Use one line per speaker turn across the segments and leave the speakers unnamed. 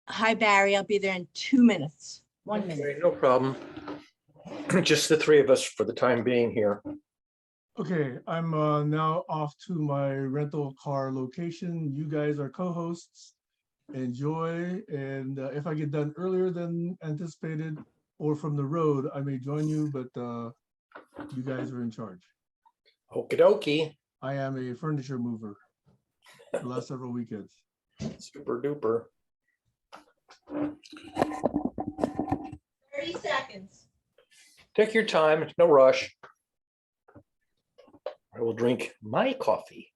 Hi, Barry. I'll be there in 2 minutes. 1 minute.
Okay, no problem. Just the three of us for the time being here.
Okay, I'm now off to my rental car location. You guys are co-hosts. Enjoy, and if I get done earlier than anticipated or from the road, I may join you, but you guys are in charge.
Okie dokie.
I am a furniture mover the last several weekends.
Super duper.
30 seconds.
Take your time, no rush. I will drink my coffee.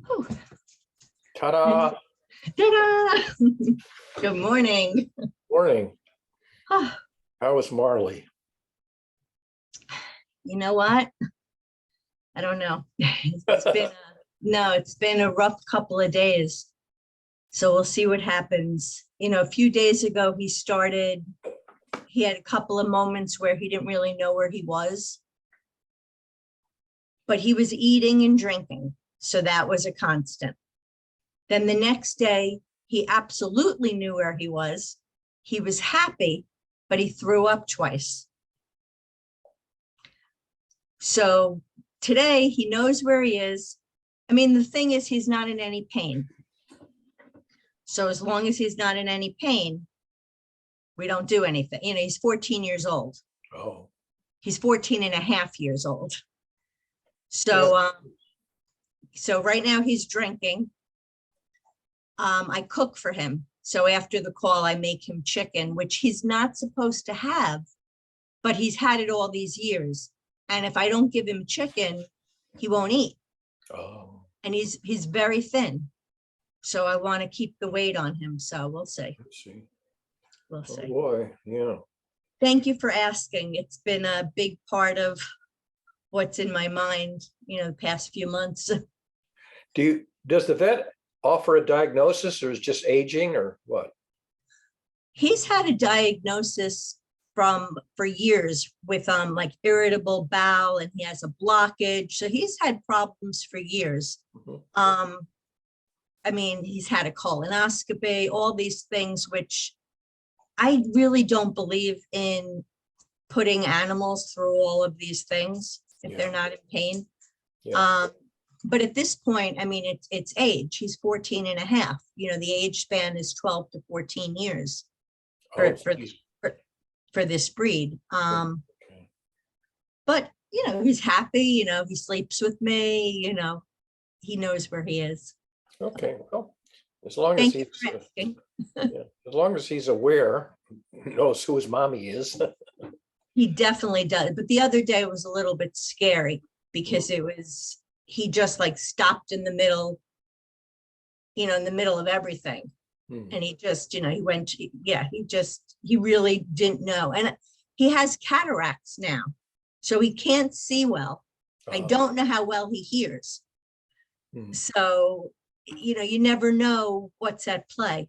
Whew.
Ta-da!
Ta-da! Good morning.
Morning.
Ah,
How was Marley?
you know what? I don't know. It's been a rough couple of days. So we'll see what happens. A few days ago, he had a couple of moments where he didn't really know where he was. But he was eating and drinking. So that was a constant. Then the next day, he absolutely knew where he was. He was happy, but he threw up twice. So today he knows where he is. I mean, the thing is, he's not in any pain. So as long as he's not in any pain, we don't do anything. He's 14 years old.
Oh,
He's 14 and a half years old. So, so right now he's drinking. I cook for him. So after the call, I make him chicken, which he's not supposed to have, but he's had it all these years. And if I don't give him chicken, he won't eat.
oh.
And he's very thin. So I want to keep the weight on him. So we'll see.
Let's see.
We'll
Oh
see.
boy, yeah.
Thank you for asking. It's been a big part of what's in my mind, the past few months.
Does the vet offer a diagnosis, or is just aging, or what?
He's had a diagnosis for years with like irritable bowel, and he has a blockage. So he's had problems for years.
Mhm.
I mean, he's had a colonoscopy, all these things, which I really don't believe in putting animals through all of these things if
Yeah.
they're not in pain.
Yeah.
But at this point, I mean, it's age. He's 14 and a half. The age span is 12 to 14 years
Oh,
for this breed.
okay.
But, he's happy, he sleeps with me, he knows where he is.
Okay. Well, as long as
Thank you
he's
for asking.
yeah, as long as he's aware, knows who his mommy is.
He definitely does. But the other day was a little bit scary because he just like stopped in the middle, in the middle of everything.
Hmm.
And he just, he really didn't know. And he has cataracts now, so he can't see well. I don't know how well he hears.
Hmm.
So, you never know what's at play.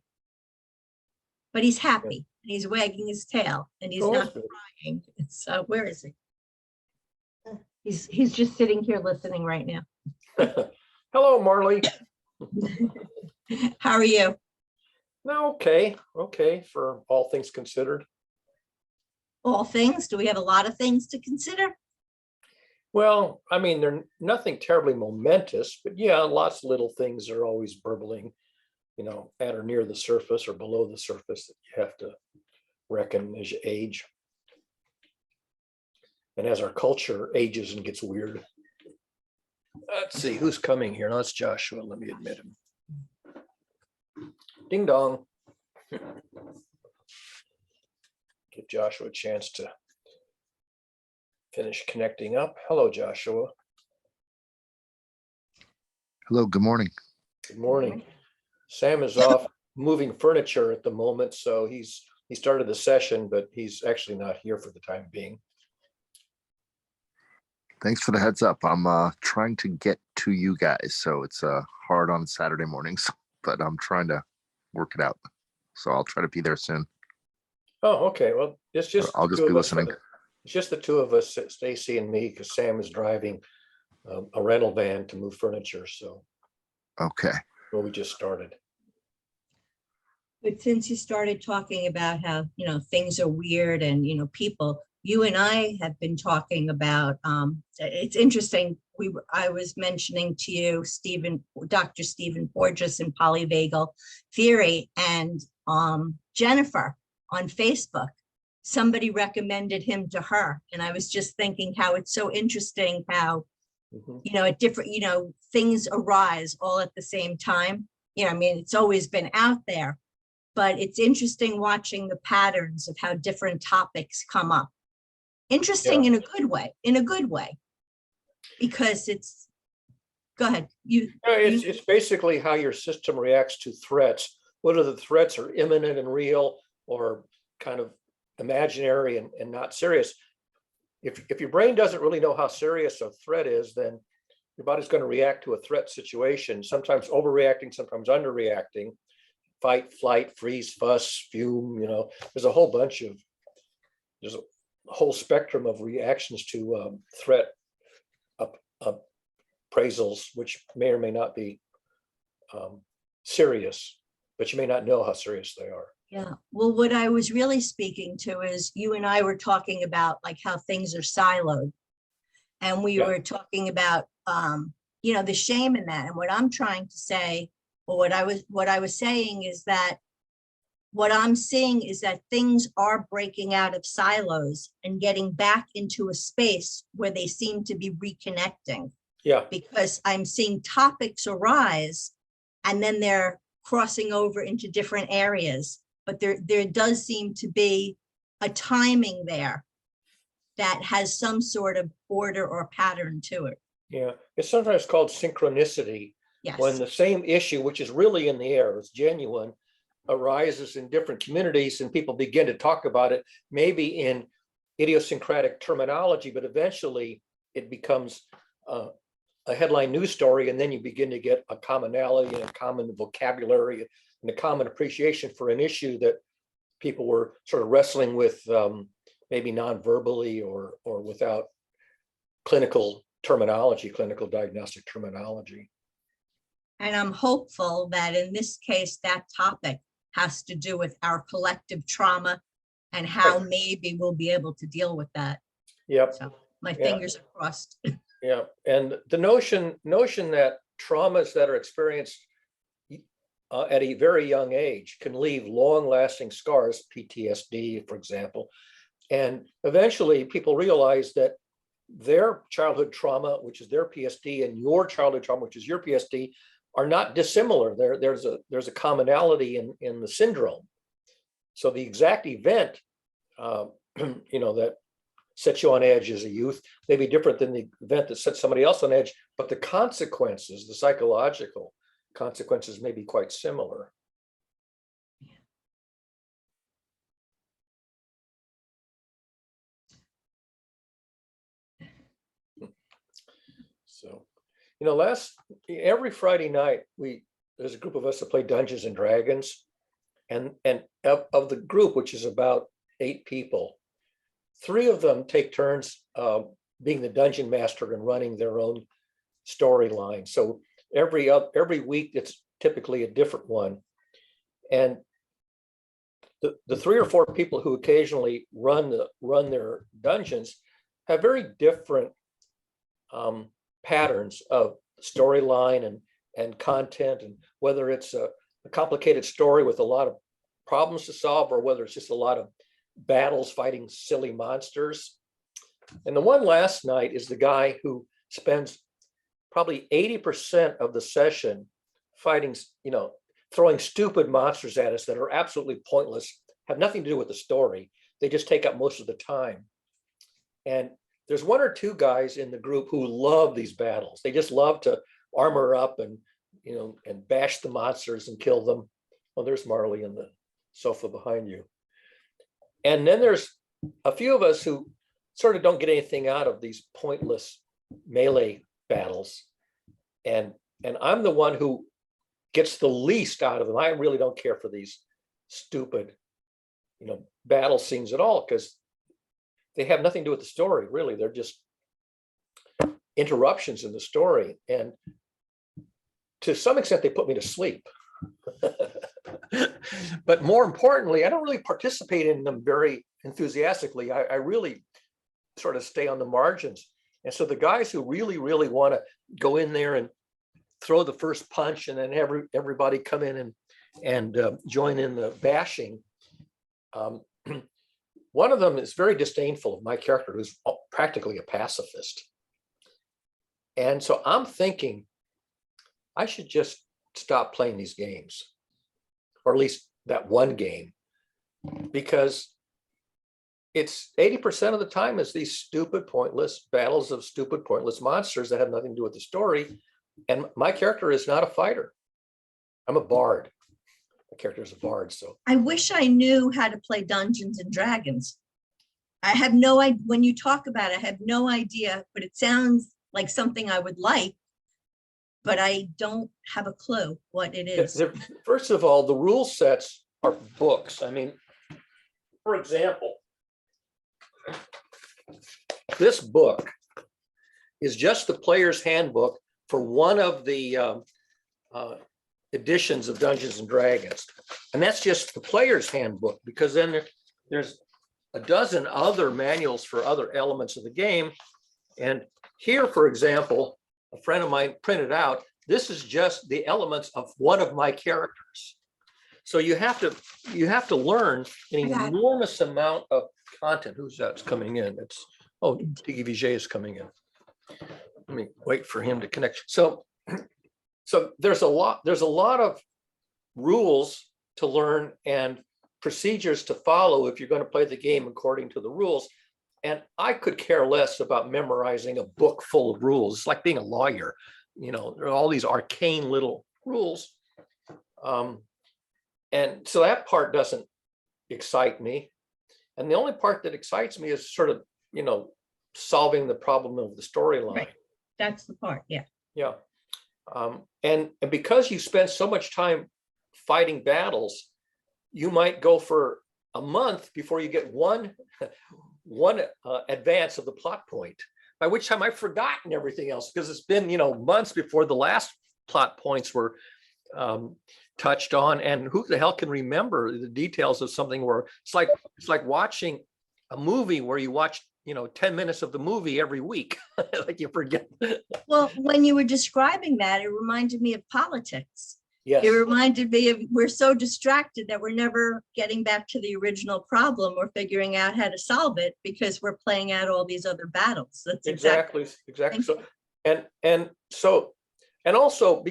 But he's happy, and he's wagging his tail, and he's not crying. So where is he? He's just sitting here listening right now.
Hello, Marley.
How are you?
No, okay, for all things considered.
All things? Do we have a lot of things to consider?
Well, I mean, they're nothing terribly momentous, but yeah, lots of little things are always burbling, at or near the surface or below the surface that you have to reckon as you age. And as our culture ages and gets weird. Let's see who's coming here. No, it's Joshua. Let me admit him. Ding dong. Give Joshua a chance to finish connecting up. Hello, Joshua.
Hello, good morning.
Good morning. Sam is off moving furniture at the moment, so he started the session, but he's actually not here for the time being.
Thanks for the heads up. I'm trying to get to you guys, so it's hard on Saturday mornings, but I'm trying to work it out. So I'll try to be there soon.
Oh, okay. Well, it's just
I'll
the
just
two
be
of us.
listening.
It's just the two of us, Stacy and me, because Sam is driving a rental van to move furniture. So,
Okay.
well, we just started.
But since you started talking about how, things are weird and, people, you and I have been talking about, it's interesting. I was mentioning to you, Dr. Stephen Porges and polyvagal theory, and Jennifer on Facebook. Somebody recommended him to her. And I was just thinking how it's so interesting how, at different, things arise all at the same time. It's always been out there, but it's interesting watching the patterns of how different topics come up. Interesting in a good way, because go ahead.
It's basically how your system reacts to threats. Whether the threats are imminent and real or kind of imaginary and not serious. If your brain doesn't really know how serious a threat is, then your body's going to react to a threat situation, sometimes overreacting, sometimes underreacting. Fight, flight, freeze, fuss, fume, there's a whole whole spectrum of reactions to threat appraisals, which may or may not be serious, but you may not know how serious they are.
Yeah, well, what I was really speaking to is you and I were talking about like how things are siloed. And we were talking about, the shame in that. And what I'm trying to say, or what I was saying is that what I'm seeing is that things are breaking out of silos and getting back into a space where they seem to be reconnecting.
Yeah.
Because I'm seeing topics arise and then they're crossing over into different areas. But there does seem to be a timing there that has some sort of order or pattern to it.
Yeah, it's sometimes called synchronicity.
Yes.
When the same issue, which is really in the air, it's genuine, arises in different communities and people begin to talk about it, maybe in idiosyncratic terminology, but eventually it becomes a headline news story, and then you begin to get a commonality and a common vocabulary and a common appreciation for an issue that people were sort of wrestling with, maybe non-verbally or without clinical terminology, clinical diagnostic terminology.
And I'm hopeful that in this case, that topic has to do with our collective trauma and how maybe we'll be able to deal with that.
Yep.
So my fingers are crossed.
Yeah, and the notion that traumas that are experienced at a very young age can leave long-lasting scars, PTSD, for example, and eventually people realize that their childhood trauma, which is their PSD, and your childhood trauma, which is your PSD, are not dissimilar. There's a commonality in the syndrome. So the exact event, that sets you on edge as a youth may be different than the event that sets somebody else on edge, but the consequences, the psychological consequences, may be quite similar. So, every Friday night, there's a group of us that play Dungeons and Dragons, and of the group, which is about 8 people, 3 of them take turns being the dungeon master and running their own storyline. So every week, it's typically a different one, and the 3 or 4 people who occasionally run their dungeons have very different patterns of storyline and content, and whether it's a complicated story with a lot of problems to solve or whether it's just a lot of battles fighting silly monsters. And the one last night is the guy who spends probably 80% of the session fighting, throwing stupid monsters at us that are absolutely pointless, have nothing to do with the story. They just take up most of the time. And there's one or two guys in the group who love these battles. They just love to armor up and, and bash the monsters and kill them. Well, there's Marley in the sofa behind you. And then there's a few of us who sort of don't get anything out of these pointless melee battles. And I'm the one who gets the least out of them. I really don't care for these stupid, battle scenes at all, because they have nothing to do with the story, really. They're just interruptions in the story. And to some extent, they put me to sleep. But more importantly, I don't really participate in them very enthusiastically. I really sort of stay on the margins. And so the guys who really, really want to go in there and throw the first punch and then everybody come in and join in the bashing. One of them is very disdainful of my character, who's practically a pacifist. And so I'm thinking I should just stop playing these games, or at least that one game, because it's 80% of the time is these stupid, pointless battles of stupid, pointless monsters that have nothing to do with the story. And my character is not a fighter. I'm a bard. My character is a bard. So
I wish I knew how to play Dungeons and Dragons. I have no idea. When you talk about it, I have no idea, but it sounds like something I would like, but I don't have a clue what it is.
First of all, the rule sets are books. I mean, for example, this book is just the player's handbook for one of the editions of Dungeons and Dragons. And that's just the player's handbook, because then there's a dozen other manuals for other elements of the game. And here, for example, a friend of mine printed out, this is just the elements of one of my characters. So you have to learn an enormous amount of content. Who's that's coming in? It's, oh, Diggy Vijay is coming in. Let me wait for him to connect. So there's a lot of rules to learn and procedures to follow if you're going to play the game according to the rules. And I could care less about memorizing a book full of rules. It's like being a lawyer. There are all these arcane little rules. And so that part doesn't excite me. And the only part that excites me is sort of, solving the problem of the storyline.
Right. That's the part. Yeah.
Yeah. And because you spend so much time fighting battles, you might go for a month before you get one advance of the plot point, by which time I've forgotten everything else, because it's been, months before the last plot points were touched on. And who the hell can remember the details of something where it's like watching a movie where you watch 10 minutes of the movie every week. Like you forget.
Well, when you were describing that, it reminded me of politics.
Yes.
It reminded me of, we're so distracted that we're never getting back to the original problem or figuring out how to solve it, because we're playing out all these other battles. That's
exactly. So, and also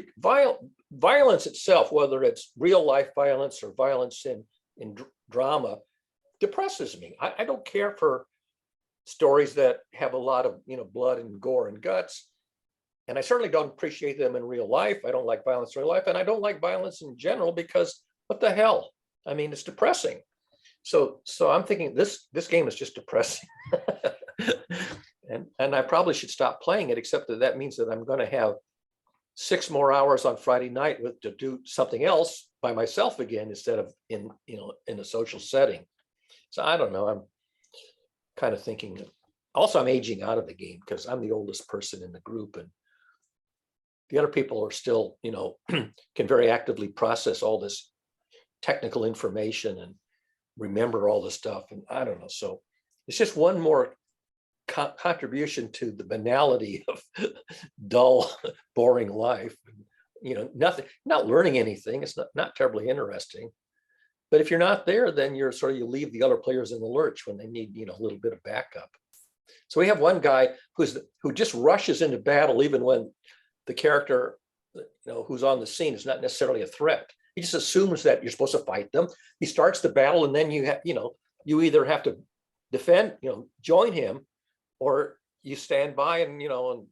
violence itself, whether it's real life violence or violence in drama, depresses me. I don't care for stories that have a lot of blood and gore and guts, and I certainly don't appreciate them in real life. I don't like violence in real life, and I don't like violence in general, because what the hell? I mean, it's depressing. So I'm thinking this game is just depressing. and I probably should stop playing it, except that means that I'm going to have 6 more hours on Friday night to do something else by myself again, instead of in a social setting. So I don't know. I'm kind of thinking. Also, I'm aging out of the game because I'm the oldest person in the group, and the other people are still, can very actively process all this technical information and remember all this stuff. And I don't know. So it's just one more contribution to the banality of dull, boring life. Nothing, not learning anything. It's not terribly interesting. But if you're not there, then you leave the other players in the lurch when they need, a little bit of backup. So we have one guy who just rushes into battle, even when the character, who's on the scene is not necessarily a threat. He just assumes that you're supposed to fight them. He starts the battle, and then you either have to defend, join him, or you stand by and, and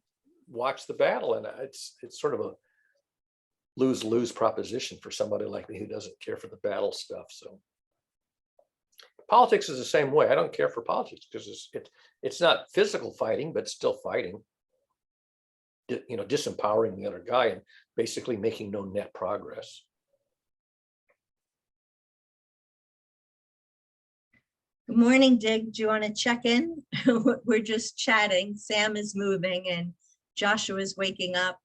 watch the battle. And it's sort of a lose-lose proposition for somebody like me who doesn't care for the battle stuff. So politics is the same way. I don't care for politics because it's not physical fighting, but still fighting, disempowering the other guy and basically making no net progress.
Good morning, Dig. Do you want to check in? We're just chatting. Sam is moving and Joshua is waking up.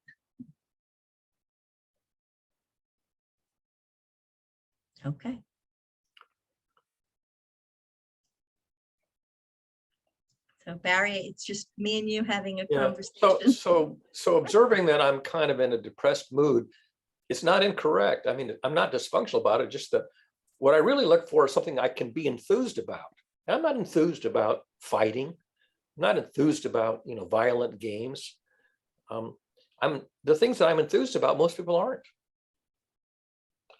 Okay. So Barry, it's just me and you having a conversation.
So observing that I'm kind of in a depressed mood, it's not incorrect. I mean, I'm not dysfunctional about it, just that what I really look for is something I can be enthused about. And I'm not enthused about fighting. I'm not enthused about, violent games. The things that I'm enthused about, most people aren't.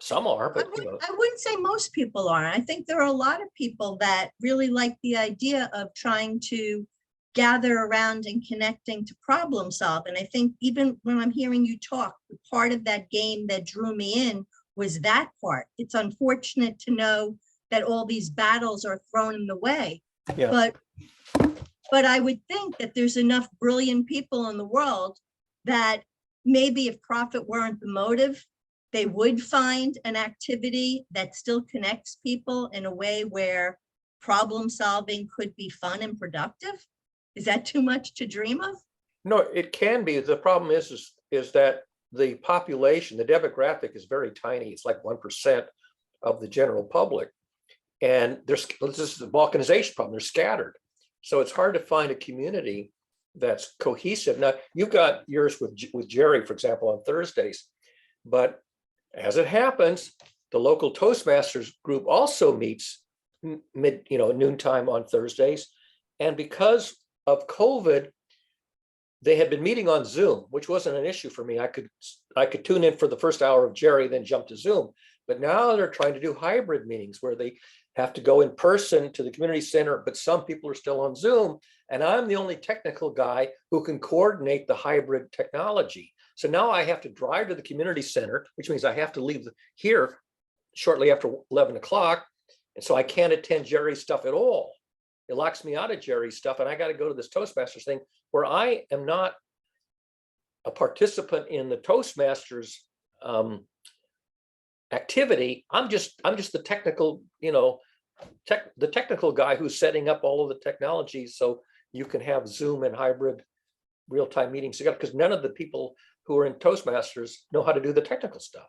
Some are, but
I wouldn't say most people are. I think there are a lot of people that really like the idea of trying to gather around and connecting to problem solve. And I think even when I'm hearing you talk, part of that game that drew me in was that part. It's unfortunate to know that all these battles are thrown in the way.
Yeah.
But I would think that there's enough brilliant people in the world that maybe if profit weren't the motive, they would find an activity that still connects people in a way where problem solving could be fun and productive. Is that too much to dream of?
No, it can be. The problem is that the population, the demographic is very tiny. It's like 1% of the general public. And this is the balkanization problem. They're scattered. So it's hard to find a community that's cohesive. Now, you've got yours with Jerry, for example, on Thursdays. But as it happens, the local Toastmasters group also meets noontime on Thursdays. And because of COVID, they had been meeting on Zoom, which wasn't an issue for me. I could tune in for the first hour of Jerry, then jump to Zoom. But now they're trying to do hybrid meetings where they have to go in person to the community center, but some people are still on Zoom. And I'm the only technical guy who can coordinate the hybrid technology. So now I have to drive to the community center, which means I have to leave here shortly after 11 o'clock. And so I can't attend Jerry's stuff at all. It locks me out of Jerry's stuff. And I got to go to this Toastmasters thing where I am not a participant in the Toastmasters activity. I'm just the technical, the technical guy who's setting up all of the technology so you can have Zoom and hybrid real-time meetings together, because none of the people who are in Toastmasters know how to do the technical stuff.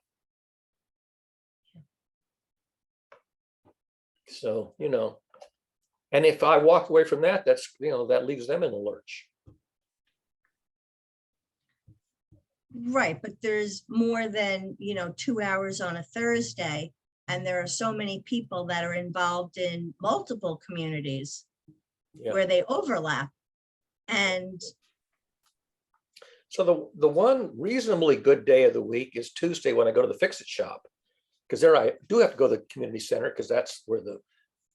So, and if I walk away from that, that's, that leaves them in the lurch.
Right, but there's more than, 2 hours on a Thursday, and there are so many people that are involved in multiple communities where they overlap. And
so the one reasonably good day of the week is Tuesday when I go to the Fix-It shop, because there I do have to go to the community center because that's where the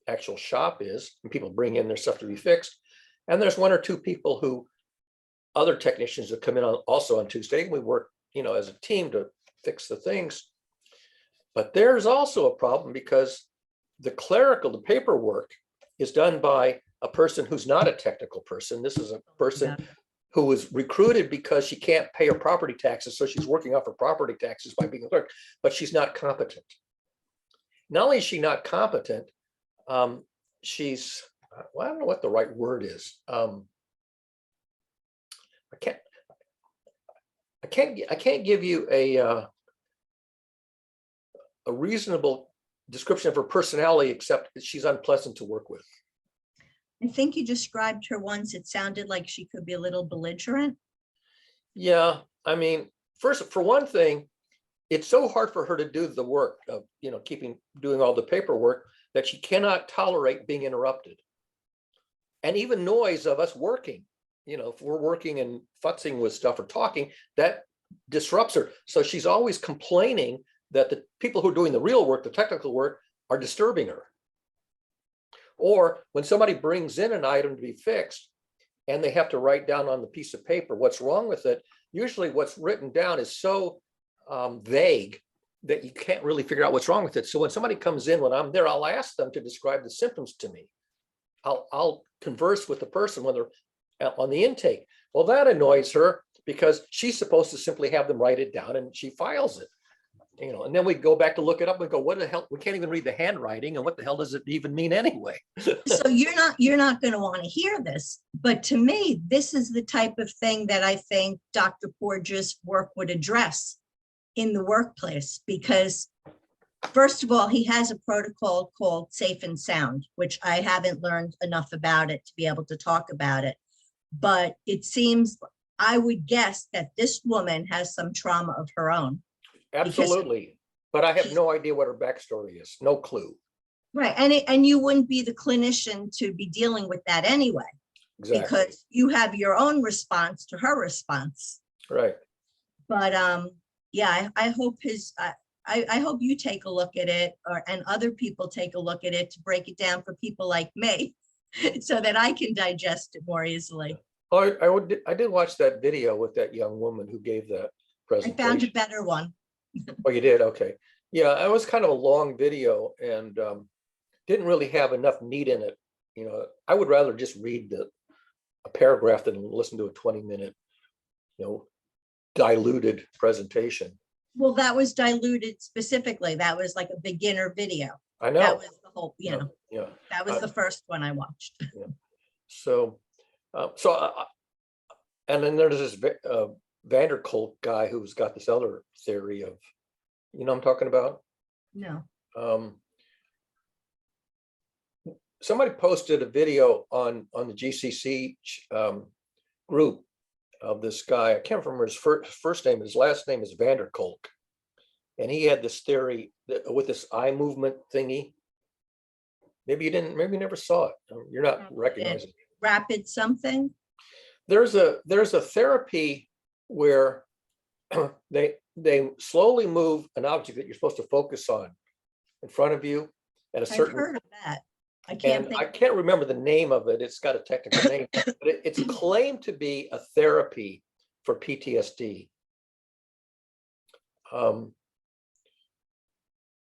actual shop is, and people bring in their stuff to be fixed. And there's one or two people who, other technicians that come in also on Tuesday. We work, as a team to fix the things. But there's also a problem because the paperwork is done by a person who's not a technical person. This is a person who was recruited because she can't pay her property taxes. So she's working off her property taxes by being a clerk, but she's not competent. Not only is she not competent, she's, well, I don't know what the right word is. I can't give you a reasonable description of her personality, except that she's unpleasant to work with.
I think you described her once. It sounded like she could be a little belligerent.
Yeah, I mean, for one thing, it's so hard for her to do the work of, doing all the paperwork that she cannot tolerate being interrupted. And even noise of us working, if we're working and futzing with stuff or talking, that disrupts her. So she's always complaining that the people who are doing the real work, the technical work, are disturbing her. Or when somebody brings in an item to be fixed, and they have to write down on the piece of paper what's wrong with it. Usually what's written down is so vague that you can't really figure out what's wrong with it. So when somebody comes in, when I'm there, I'll ask them to describe the symptoms to me. I'll converse with the person when they're on the intake. Well, that annoys her because she's supposed to simply have them write it down and she files it. You know, and then we go back to look it up and go, what the hell? We can't even read the handwriting, and what the hell does it even mean anyway?
So you're not going to want to hear this, but to me, this is the type of thing that I think Dr. Porges' work would address in the workplace, because first of all, he has a protocol called Safe and Sound, which I haven't learned enough about it to be able to talk about it. But it seems, I would guess that this woman has some trauma of her own.
Absolutely. But I have no idea what her backstory is. No clue.
Right. And you wouldn't be the clinician to be dealing with that anyway,
Exactly.
because you have your own response to her response.
Right.
But yeah, I hope I hope you take a look at it, and other people take a look at it to break it down for people like me so that I can digest it more easily.
Oh, I did watch that video with that young woman who gave that
I
presentation.
found a better one.
Oh, you did? Okay. Yeah, it was kind of a long video and didn't really have enough meat in it. You know, I would rather just read a paragraph than listen to a 20-minute, diluted presentation.
Well, that was diluted specifically. That was like a beginner video.
I know.
That was the whole,
Yeah.
that was the first one I watched.
Yeah. So, and then there's this Vanderkolk guy who's got this other theory of, I'm talking about?
No.
Somebody posted a video on the GCC group of this guy. I can't remember his first name. His last name is Vanderkolk. And he had this theory that with this eye movement thingy. Maybe you never saw it. You're not recognizing it.
Rapid something?
There's a therapy where they slowly move an object that you're supposed to focus on in front of you at a certain.
I've heard of that. I can't
remember the name of it. It's got a technical name, but it's claimed to be a therapy for PTSD.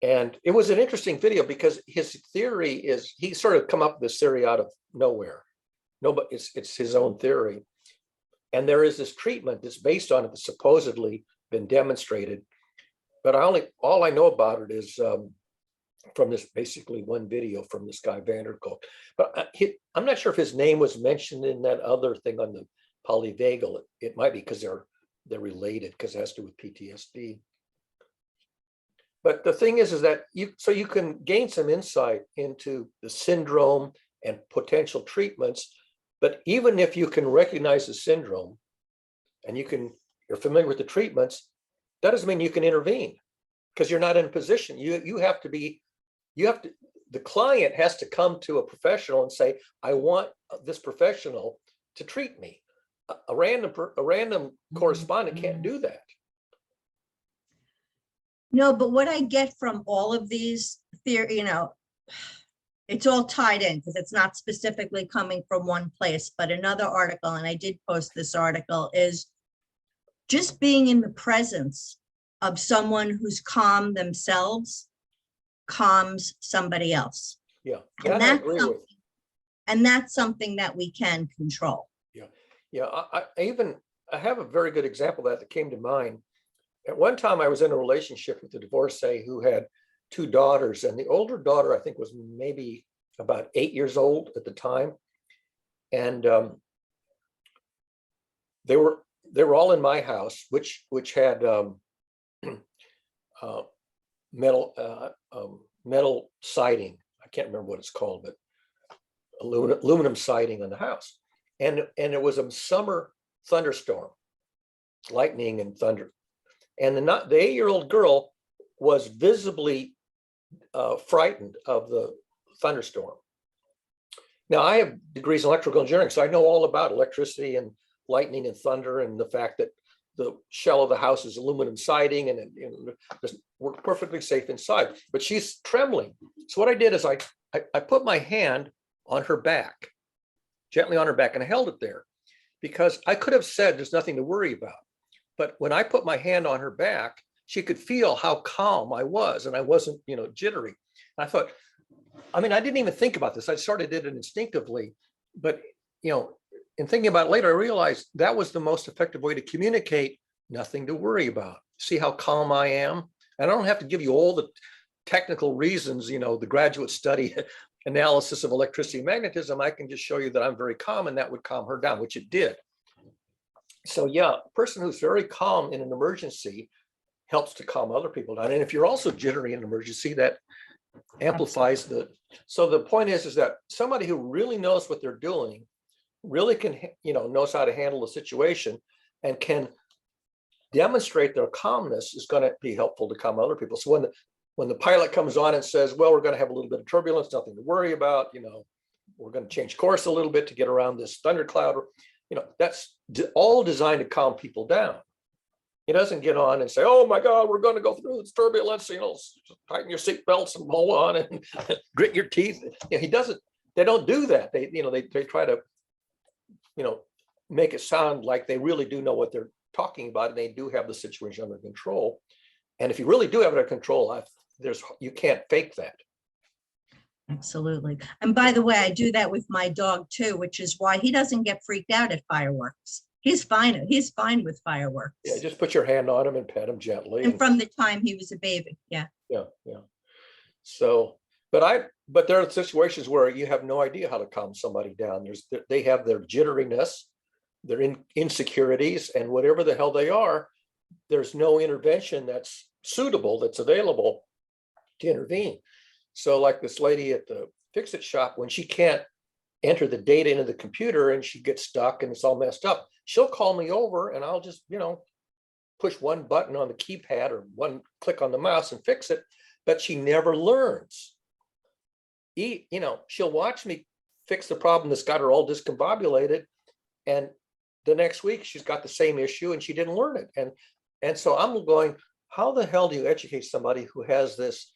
And it was an interesting video because his theory is he sort of come up with this theory out of nowhere. Nobody, it's his own theory. And there is this treatment that's based on it that's supposedly been demonstrated. But all I know about it is from this basically one video from this guy Vanderkolk. But I'm not sure if his name was mentioned in that other thing on the polyvagal. It might be because they're related because it has to do with PTSD. But the thing is that you can gain some insight into the syndrome and potential treatments. But even if you can recognize the syndrome and you're familiar with the treatments, that doesn't mean you can intervene because you're not in a position. The client has to come to a professional and say, I want this professional to treat me. A random correspondent can't do that.
No, but what I get from all of these theory, it's all tied in because it's not specifically coming from one place, but another article, and I did post this article, is just being in the presence of someone who's calm themselves calms somebody else.
Yeah,
and
I agree with.
And that's something that we can control.
Yeah. I have a very good example that came to mind. At one time, I was in a relationship with a divorcee who had two daughters, and the older daughter, I think, was maybe about 8 years old at the time, and they were all in my house, which had metal siding. I can't remember what it's called, but aluminum siding on the house, and it was a summer thunderstorm, lightning and thunder. And the 8-year-old girl was visibly frightened of the thunderstorm. Now, I have degrees in electrical engineering, so I know all about electricity and lightning and thunder and the fact that the shell of the house is aluminum siding and we're perfectly safe inside. But she's trembling. So what I did is I put my hand on her back. gently on her back, and I held it there because I could have said there's nothing to worry about. But when I put my hand on her back, she could feel how calm I was, and I wasn't, jittery. And I thought, I didn't even think about this. I sort of did it instinctively, but, in thinking about it later, I realized that was the most effective way to communicate nothing to worry about. See how calm I am? And I don't have to give you all the technical reasons, the graduate study analysis of electricity and magnetism. I can just show you that I'm very calm, and that would calm her down, which it did. So yeah, a person who's very calm in an emergency helps to calm other people down. And if you're also jittery in an emergency, that amplifies so the point is that somebody who really knows what they're doing really can, knows how to handle the situation and can demonstrate their calmness is going to be helpful to calm other people. So when the pilot comes on and says, well, we're going to have a little bit of turbulence, nothing to worry about, we're going to change course a little bit to get around this thundercloud, that's all designed to calm people down. He doesn't get on and say, oh my God, we're going to go through this turbulence, tighten your seatbelts and hold on and grit your teeth. He doesn't, they don't do that. They try to, make it sound like they really do know what they're talking about, and they do have the situation under control. And if you really do have it under control, you can't fake that.
Absolutely. And by the way, I do that with my dog too, which is why he doesn't get freaked out at fireworks. He's fine. He's fine with fireworks.
Yeah, just put your hand on him and pet him gently.
And from the time he was a baby. Yeah.
Yeah. So, but there are situations where you have no idea how to calm somebody down. They have their jitteriness, their insecurities, and whatever the hell they are, there's no intervention that's suitable, that's available to intervene. So like this lady at the fix-it shop, when she can't enter the data into the computer and she gets stuck and it's all messed up, she'll call me over and I'll just, push one button on the keypad or one click on the mouse and fix it. But she never learns. She'll watch me fix the problem that's got her all discombobulated, and the next week she's got the same issue and she didn't learn it. And so I'm going, how the hell do you educate somebody who has this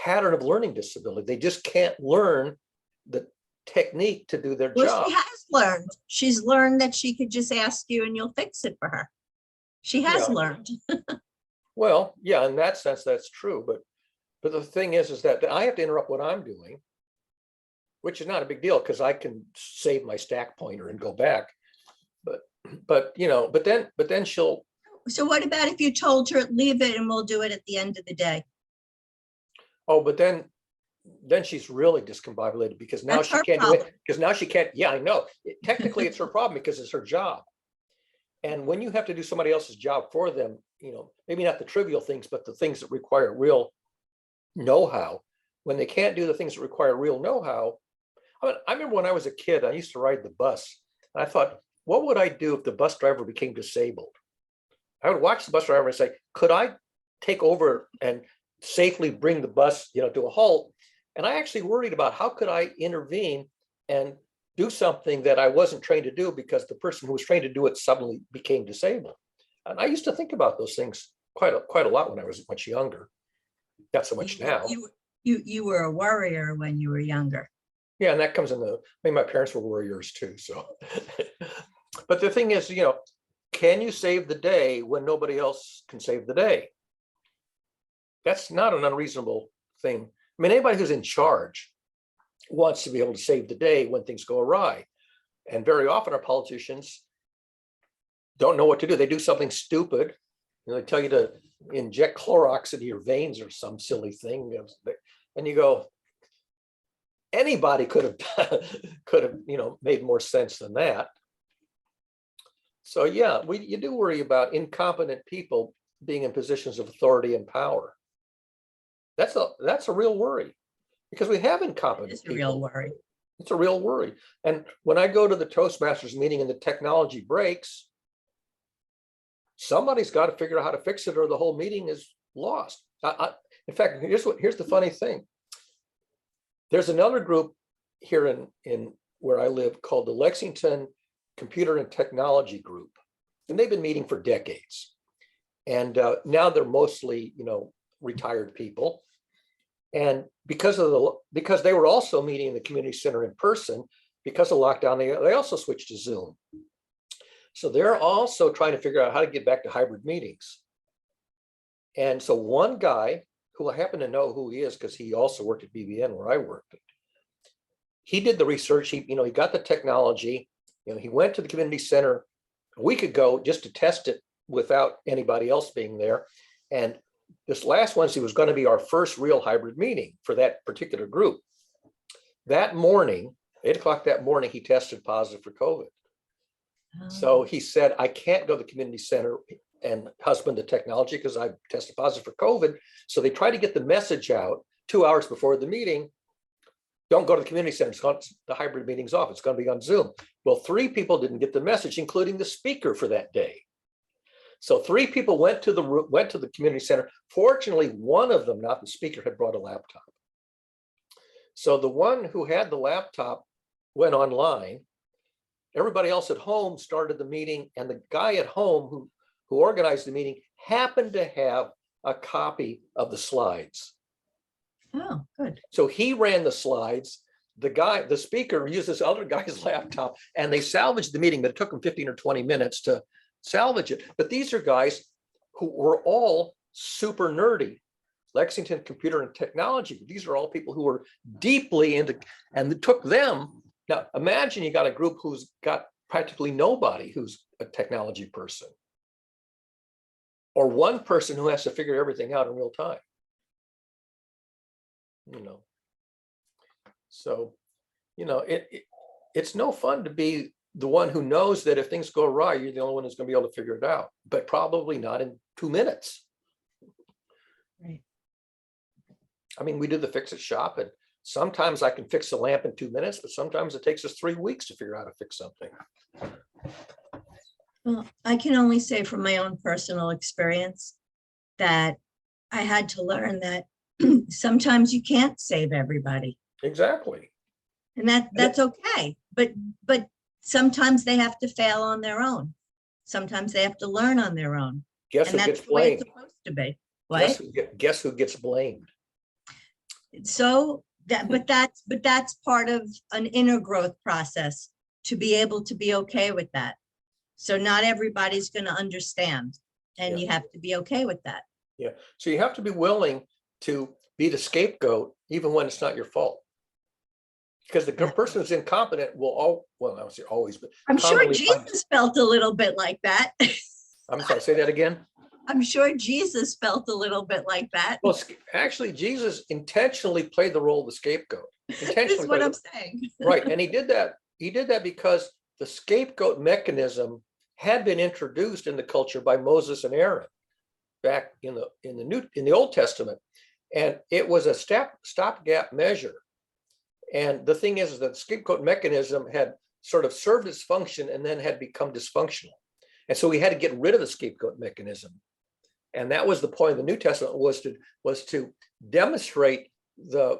pattern of learning disability? They just can't learn the technique to do their job.
She has learned. She's learned that she could just ask you and you'll fix it for her. She has learned.
Well, yeah, in that sense, that's true. But the thing is that I have to interrupt what I'm doing, which is not a big deal because I can save my stack pointer and go back. But then she'll.
So what about if you told her, leave it and we'll do it at the end of the day?
Oh, but then she's really discombobulated because now she can't do it. Because now she can't. Yeah, I know. Technically, it's her problem because it's her job. And when you have to do somebody else's job for them, maybe not the trivial things, but the things that require real know-how, when they can't do the things that require real know-how. I remember when I was a kid, I used to ride the bus, and I thought, what would I do if the bus driver became disabled? I would watch the bus driver and say, could I take over and safely bring the bus, to a halt? And I actually worried about how could I intervene and do something that I wasn't trained to do because the person who was trained to do it suddenly became disabled. And I used to think about those things quite a lot when I was much younger. Not so much now.
You were a worrier when you were younger.
Yeah, and that comes my parents were warriors too. So, but the thing is, can you save the day when nobody else can save the day? That's not an unreasonable thing. Anybody who's in charge wants to be able to save the day when things go awry. And very often our politicians don't know what to do. They do something stupid. They tell you to inject Clorox into your veins or some silly thing. And you go, anybody could have made more sense than that. So yeah, you do worry about incompetent people being in positions of authority and power. That's a real worry because we have incompetent people. It's a real worry. It's a real worry. And when I go to the Toastmasters meeting and the technology breaks, somebody's got to figure out how to fix it or the whole meeting is lost. In fact, here's the funny thing. There's another group here in where I live called the Lexington Computer and Technology Group. And they've been meeting for decades. And now they're mostly, retired people. And because they were also meeting in the community center in person, because of lockdown, they also switched to Zoom. So they're also trying to figure out how to get back to hybrid meetings. And so one guy who I happen to know who he is, because he also worked at BVN where I worked, he did the research. He got the technology. He went to the community center a week ago just to test it without anybody else being there. And this last Wednesday was going to be our first real hybrid meeting for that particular group. That morning, 8 o'clock that morning, he tested positive for COVID. So he said, I can't go to the community center and husband the technology because I tested positive for COVID. So they tried to get the message out 2 hours before the meeting. Don't go to the community center. The hybrid meeting's off. It's going to be on Zoom. Well, 3 people didn't get the message, including the speaker for that day. So 3 people went to the community center. Fortunately, one of them, not the speaker, had brought a laptop. So the one who had the laptop went online. Everybody else at home started the meeting, and the guy at home who organized the meeting happened to have a copy of the slides.
Oh, good.
So he ran the slides. The speaker used this other guy's laptop, and they salvaged the meeting, but it took them 15 or 20 minutes to salvage it. But these are guys who were all super nerdy. Lexington Computer and Technology. These are all people who were deeply into, and it took them. Now, imagine you got a group who's got practically nobody who's a technology person, or one person who has to figure everything out in real time. So, it's no fun to be the one who knows that if things go awry, you're the only one who's going to be able to figure it out, but probably not in 2 minutes.
Right.
I mean, we do the fix it shop, and sometimes I can fix a lamp in 2 minutes, but sometimes it takes us 3 weeks to figure out how to fix something.
Well, I can only say from my own personal experience that I had to learn that sometimes you can't save everybody.
Exactly.
And that's okay. But sometimes they have to fail on their own. Sometimes they have to learn on their own.
Guess
And
who
that's
gets
the way it's
blamed?
supposed to be. What?
Guess who gets blamed?
So but that's part of an inner growth process to be able to be okay with that. So not everybody's going to understand, and you have to be okay with that.
Yeah. So you have to be willing to be the scapegoat, even when it's not your fault. Because the person who's incompetent will I won't say always, but
I'm sure
commonly
Jesus felt a little bit like that.
I'm sorry, say that again.
I'm sure Jesus felt a little bit like that.
Well, actually, Jesus intentionally played the role of the scapegoat.
That's what I'm saying.
Right. And he did that. He did that because the scapegoat mechanism had been introduced in the culture by Moses and Aaron back in the Old Testament. And it was a stopgap measure. And the thing is that the scapegoat mechanism had sort of served its function and then had become dysfunctional. And so we had to get rid of the scapegoat mechanism. And that was the point of the New Testament, was to demonstrate the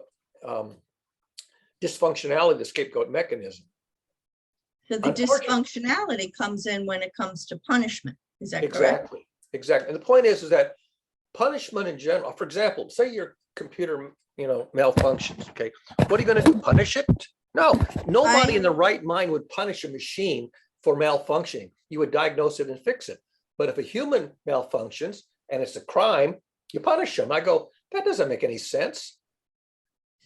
dysfunctionality of the scapegoat mechanism.
So the dysfunctionality comes in when it comes to punishment. Is that correct?
Exactly. And the point is that punishment in general, for example, say your computer, malfunctions. Okay. What are you going to do? Punish it? No, nobody in the right mind would punish a machine for malfunctioning. You would diagnose it and fix it. But if a human malfunctions and it's a crime, you punish them. I go, that doesn't make any sense.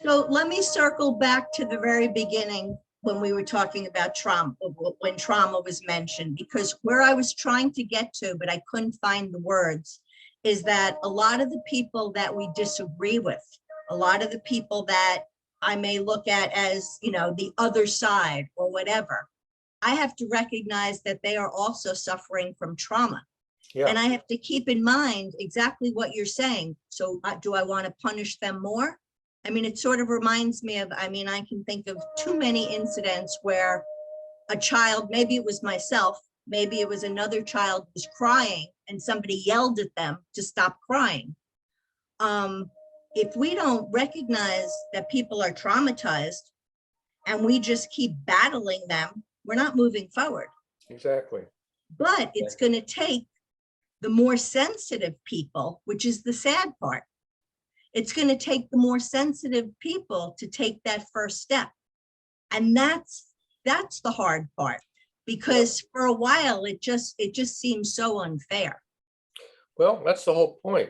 So let me circle back to the very beginning when we were talking about trauma, when trauma was mentioned, because where I was trying to get to, but I couldn't find the words, is that a lot of the people that we disagree with, a lot of the people that I may look at as, the other side or whatever, I have to recognize that they are also suffering from trauma. Yeah. And I have to keep in mind exactly what you're saying. So do I want to punish them more? I mean, it sort of reminds me of, I can think of too many incidents where a child, maybe it was myself, maybe it was another child was crying and somebody yelled at them to stop crying. If we don't recognize that people are traumatized and we just keep battling them, we're not moving forward.
Exactly.
But it's going to take the more sensitive people, which is the sad part. It's going to take the more sensitive people to take that first step. And that's that's the hard part, because for a while, it just seems so unfair.
Well, that's the whole point,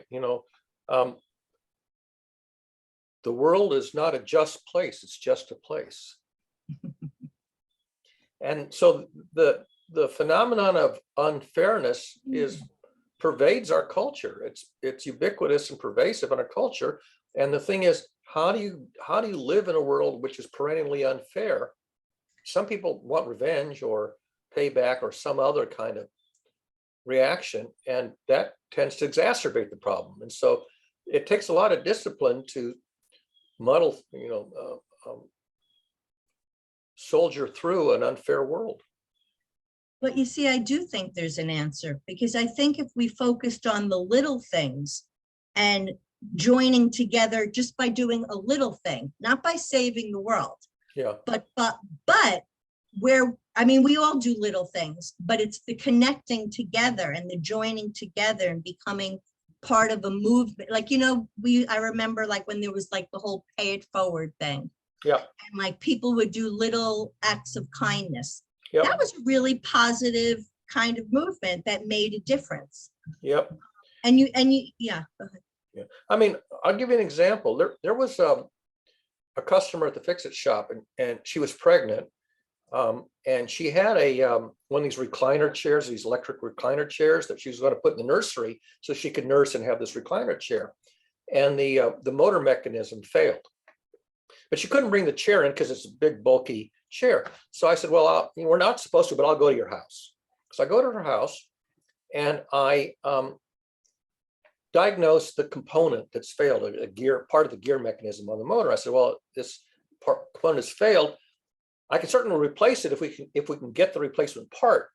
the world is not a just place, it's just a place. And so the phenomenon of unfairness pervades our culture. It's ubiquitous and pervasive in our culture. And the thing is, how do you live in a world which is perennially unfair? Some people want revenge or payback or some other kind of reaction, and that tends to exacerbate the problem. And so it takes a lot of discipline to muddle, soldier through an unfair world.
But you see, I do think there's an answer, because I think if we focused on the little things and joining together just by doing a little thing, not by saving the world,
Yeah.
but where, I mean, we all do little things, but it's the connecting together and the joining together and becoming part of a movement. Like, I remember like when there was like the whole pay it forward thing.
Yeah.
And like people would do little acts of kindness.
Yep.
That was a really positive kind of movement that made a difference.
Yep.
And you, yeah. Go ahead.
Yeah. I mean, I'll give you an example. There was a customer at the Fix-It shop, and she was pregnant. And she had one of these recliner chairs, these electric recliner chairs that she was going to put in the nursery so she could nurse and have this recliner chair. And the motor mechanism failed. But she couldn't bring the chair in because it's a big, bulky chair. So I said, well, we're not supposed to, but I'll go to your house. So I go to her house and I diagnosed the component that's failed, a gear, part of the gear mechanism on the motor. I said, well, this component has failed. I can certainly replace it if we can get the replacement part.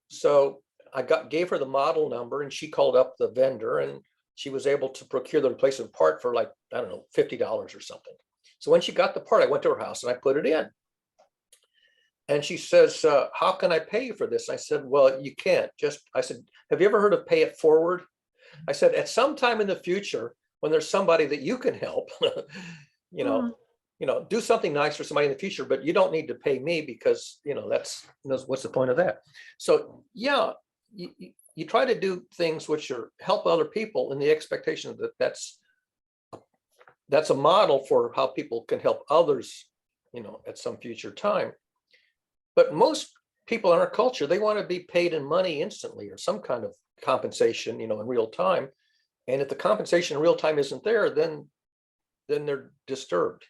So I gave her the model number, and she called up the vendor, and she was able to procure the replacement part for like, I don't know, $50 or something. So when she got the part, I went to her house and I put it in. And she says, how can I pay you for this? I said, well, you can't. I said, have you ever heard of pay it forward? I said, at some time in the future, when there's somebody that you can help, do something nice for somebody in the future, but you don't need to pay me because, what's the point of that? So yeah, you try to do things which help other people in the expectation that that's a model for how people can help others, at some future time. But most people in our culture, they want to be paid in money instantly or some kind of compensation, in real time. And if the compensation in real time isn't there, then they're disturbed.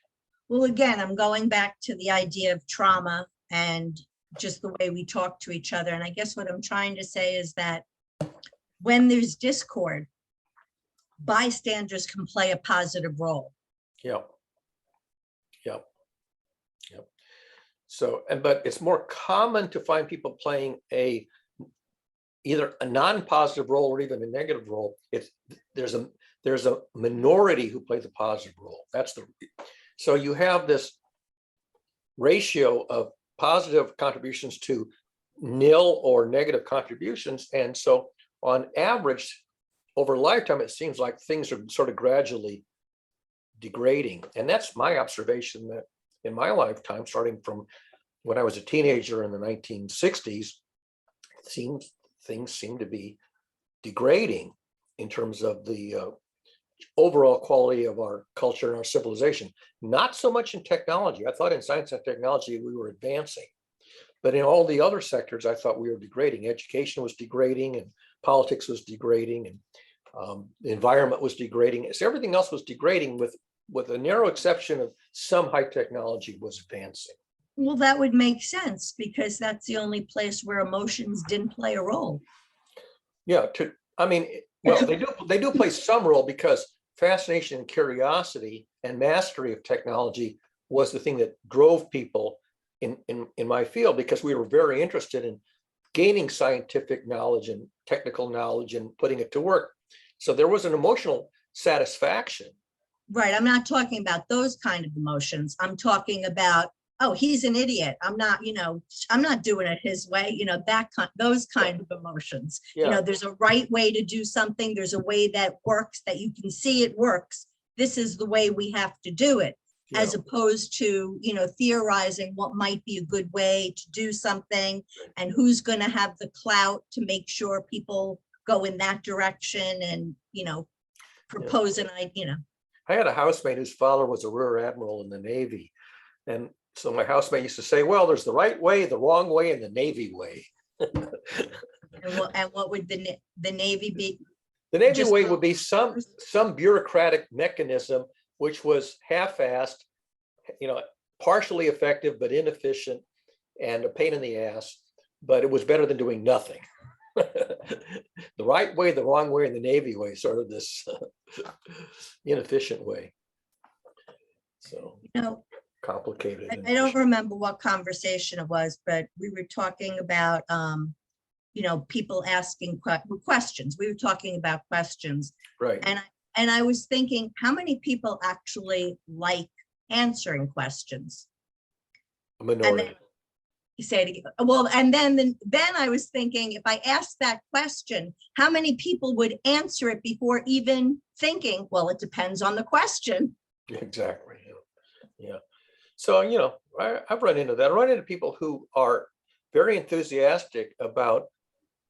Well, again, I'm going back to the idea of trauma and just the way we talk to each other. And I guess what I'm trying to say is that when there's discord, bystanders can play a positive role.
Yeah. Yeah. Yeah. So, but it's more common to find people playing either a non-positive role or even a negative role. There's a minority who play the positive role. So you have this ratio of positive contributions to nil or negative contributions. And so on average, over a lifetime, it seems like things are sort of gradually degrading. And that's my observation, that in my lifetime, starting from when I was a teenager in the 1960s, things seem to be degrading in terms of the overall quality of our culture and our civilization. Not so much in technology. I thought in science and technology we were advancing, but in all the other sectors I thought we were degrading. Education was degrading, and politics was degrading, and the environment was degrading. So everything else was degrading, with a narrow exception of some high technology was advancing.
Well, that would make sense, because that's the only place where emotions didn't play a role.
Yeah, they do play some role, because fascination and curiosity and mastery of technology was the thing that drove people in my field, because we were very interested in gaining scientific knowledge and technical knowledge and putting it to work. So there was an emotional satisfaction. Right.
I'm not talking about those kind of emotions. I'm talking about, oh, he's an idiot. I'm not doing it his way. Those kind of emotions.
Yeah.
There's a right way to do something. There's a way that works, that you can see it works. This is the way we have to do it. as opposed to, theorizing what might be a good way to do something and who's going to have the clout to make sure people go in that direction and, propose an idea,
I had a housemate whose father was a rear admiral in the Navy. And so my housemate used to say, well, there's the right way, the wrong way, and the Navy way.
And what would the Navy be?
The Navy
Just
way
go-
would be some bureaucratic mechanism which was half-assed, partially effective but inefficient and a pain in the ass, but it was better than doing nothing. The right way, the wrong way, and the Navy way, sort of this inefficient way. So complicated.
I don't remember what conversation it was, but we were talking about, people asking questions. We were talking about questions.
Right.
And I was thinking, how many people actually like answering questions?
A minority.
You say it again. Well, and then I was thinking, if I asked that question, how many people would answer it before even thinking, well, it depends on the question.
Exactly. Yeah. So, I've run into that. I run into people who are very enthusiastic about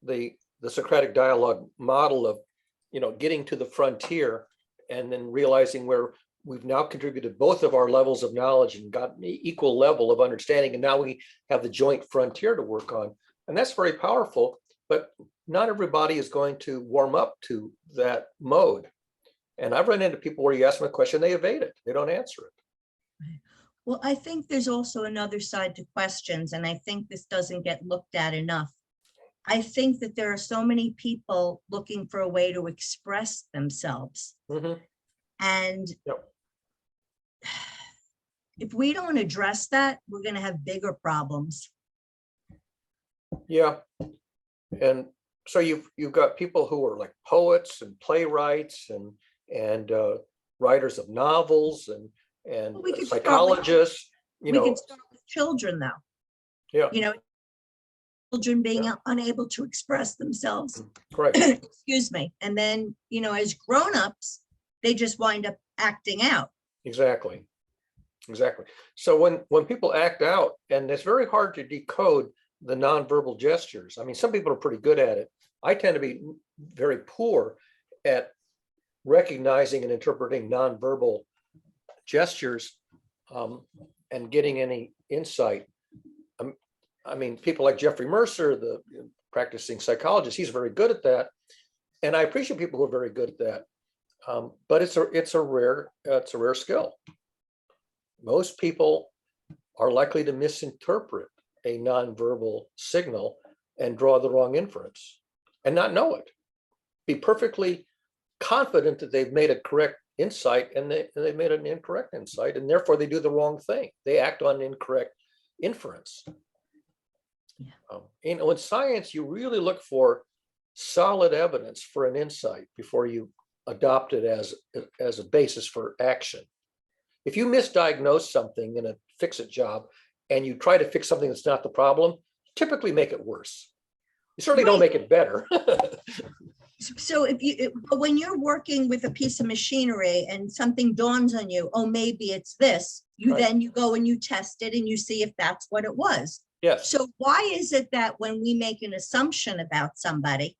the Socratic dialogue model of, getting to the frontier and then realizing where we've now contributed both of our levels of knowledge and got an equal level of understanding. And now we have the joint frontier to work on. And that's very powerful, but not everybody is going to warm up to that mode. And I've run into people where you ask them a question, they evade it. They don't answer it.
Well, I think there's also another side to questions, and I think this doesn't get looked at enough. I think that there are so many people looking for a way to express themselves.
Mm-hmm.
And
Yep.
If we don't address that, we're going to have bigger problems.
Yeah. And so you've got people who are like poets and playwrights and writers of novels and
Well, we could start with-
psychologists,
We can start with children, though.
Yeah.
Children being unable to express themselves.
Right.
Excuse me. And then, as grown-ups, they just wind up acting out.
Exactly. So when people act out, and it's very hard to decode the nonverbal gestures. I mean, some people are pretty good at it. I tend to be very poor at recognizing and interpreting nonverbal gestures and getting any insight. I mean, people like Jeffrey Mercer, the practicing psychologist, he's very good at that. And I appreciate people who are very good at that. But it's a rare skill. Most people are likely to misinterpret a nonverbal signal and draw the wrong inference and not know it. Be perfectly confident that they've made a correct insight and they made an incorrect insight, and therefore they do the wrong thing. They act on incorrect inference. In science, you really look for solid evidence for an insight before you adopt it as a basis for action. If you misdiagnose something in a fix-it job and you try to fix something that's not the problem, typically make it worse. You certainly don't make it better.
So when you're working with a piece of machinery and something dawns on you, oh, maybe it's this, then you go and you test it and you see if that's what it was.
Yes.
So why is it that when we make an assumption about somebody,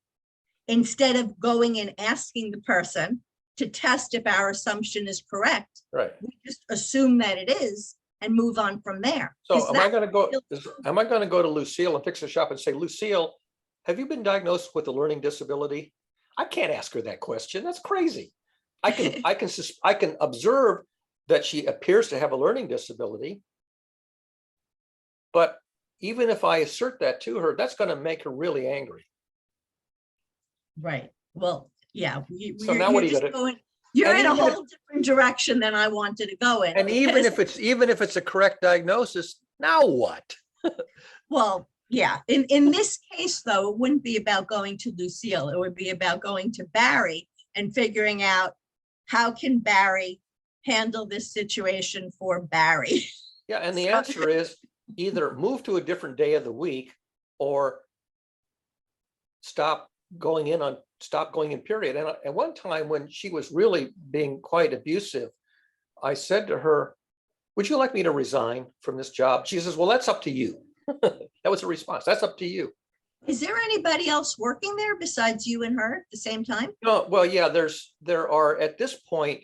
instead of going and asking the person to test if our assumption is correct, we just assume that it is and move on from there?
So am I going to go to Lucille and fix the shop and say, Lucille, have you been diagnosed with a learning disability? I can't ask her that question. That's crazy. I can observe that she appears to have a learning disability, but even if I assert that to her, that's going to make her really angry.
Right. Well, yeah.
So now what are you going to?
You're in a whole different direction than I wanted to go in.
And even if it's a correct diagnosis, now what?
Well, yeah. In this case, though, it wouldn't be about going to Lucille. It would be about going to Barry and figuring out how can Barry handle this situation for Barry.
Yeah, and the answer is either move to a different day of the week or stop going in period. And at one time when she was really being quite abusive, I said to her, would you like me to resign from this job? She says, well, that's up to you. That was the response. That's up to you.
Is there anybody else working there besides you and her at the same time?
No, well, yeah, there are at this point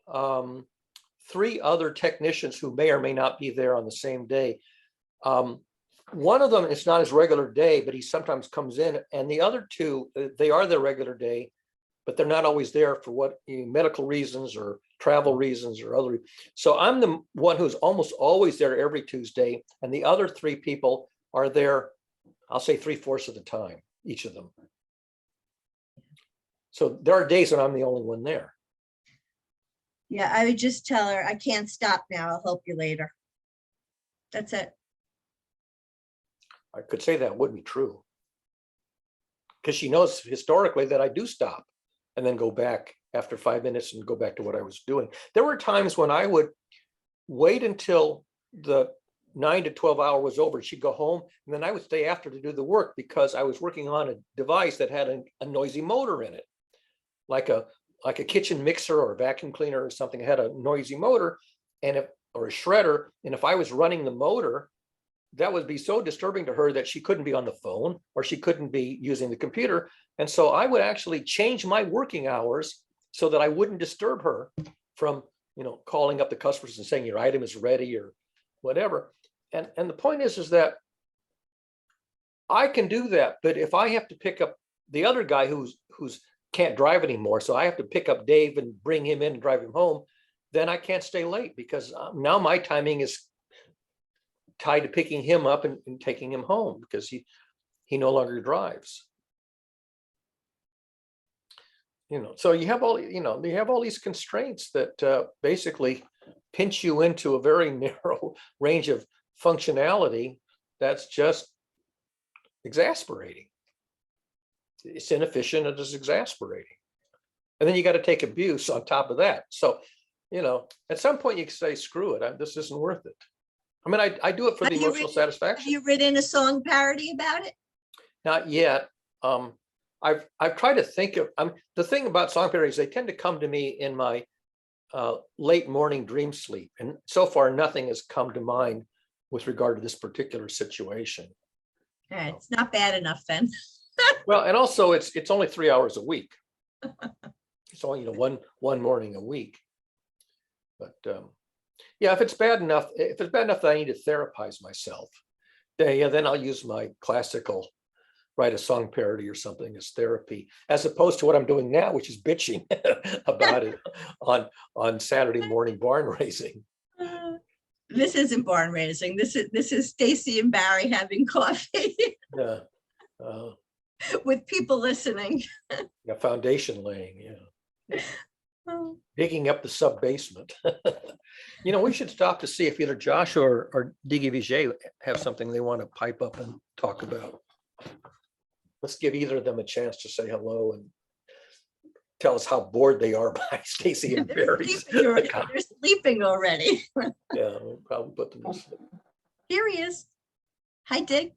3 other technicians who may or may not be there on the same day. One of them, it's not his regular day, but he sometimes comes in, and the other 2, they are their regular day, but they're not always there for what medical reasons or travel reasons or other. So I'm the one who's almost always there every Tuesday, and the other 3 people are there, I'll say 3/4 of the time, each of them. So there are days when I'm the only one there.
Yeah, I would just tell her, I can't stop now. I'll help you later. That's it.
I could say that wouldn't be true, because she knows historically that I do stop and then go back after 5 minutes and go back to what I was doing. There were times when I would wait until the 9 to 12 hour was over. She'd go home, and then I would stay after to do the work because I was working on a device that had a noisy motor in it, like a kitchen mixer or a vacuum cleaner or something. It had a noisy motor, or a shredder. And if I was running the motor, that would be so disturbing to her that she couldn't be on the phone or she couldn't be using the computer. And so I would actually change my working hours so that I wouldn't disturb her from, calling up the customers and saying your item is ready or whatever. And the point is that I can do that, but if I have to pick up the other guy who's can't drive anymore, so I have to pick up Dave and bring him in and drive him home, then I can't stay late, because now my timing is tied to picking him up and taking him home, because he no longer drives. So you have all these constraints that basically pinch you into a very narrow range of functionality that's just exasperating. It's inefficient, it is exasperating. And then you got to take abuse on top of that. So, at some point you can say, screw it, this isn't worth it. I mean, I do it for the emotional satisfaction.
Have you written a song parody about it?
Not yet. I've tried to think of, the thing about song parodies, they tend to come to me in my late morning dream sleep. And so far, nothing has come to mind with regard to this particular situation.
All right, it's not bad enough then.
Well, and also it's only 3 hours a week. It's only, one morning a week. But yeah, if it's bad enough that I need to therapize myself, then I'll use my classical write a song parody or something as therapy, as opposed to what I'm doing now, which is bitching about it on Saturday morning barn raising.
This isn't barn raising. This is Stacy and Barry having coffee.
Yeah.
With people listening.
Yeah, foundation laying, yeah. Digging up the sub basement. We should stop to see if either Josh or Diggy Vijay have something they want to pipe up and talk about. Let's give either of them a chance to say hello and tell us how bored they are by Stacy and Barry's.
They're sleeping already.
Yeah, we'll probably put them to sleep.
Here he is. Hi, Dig.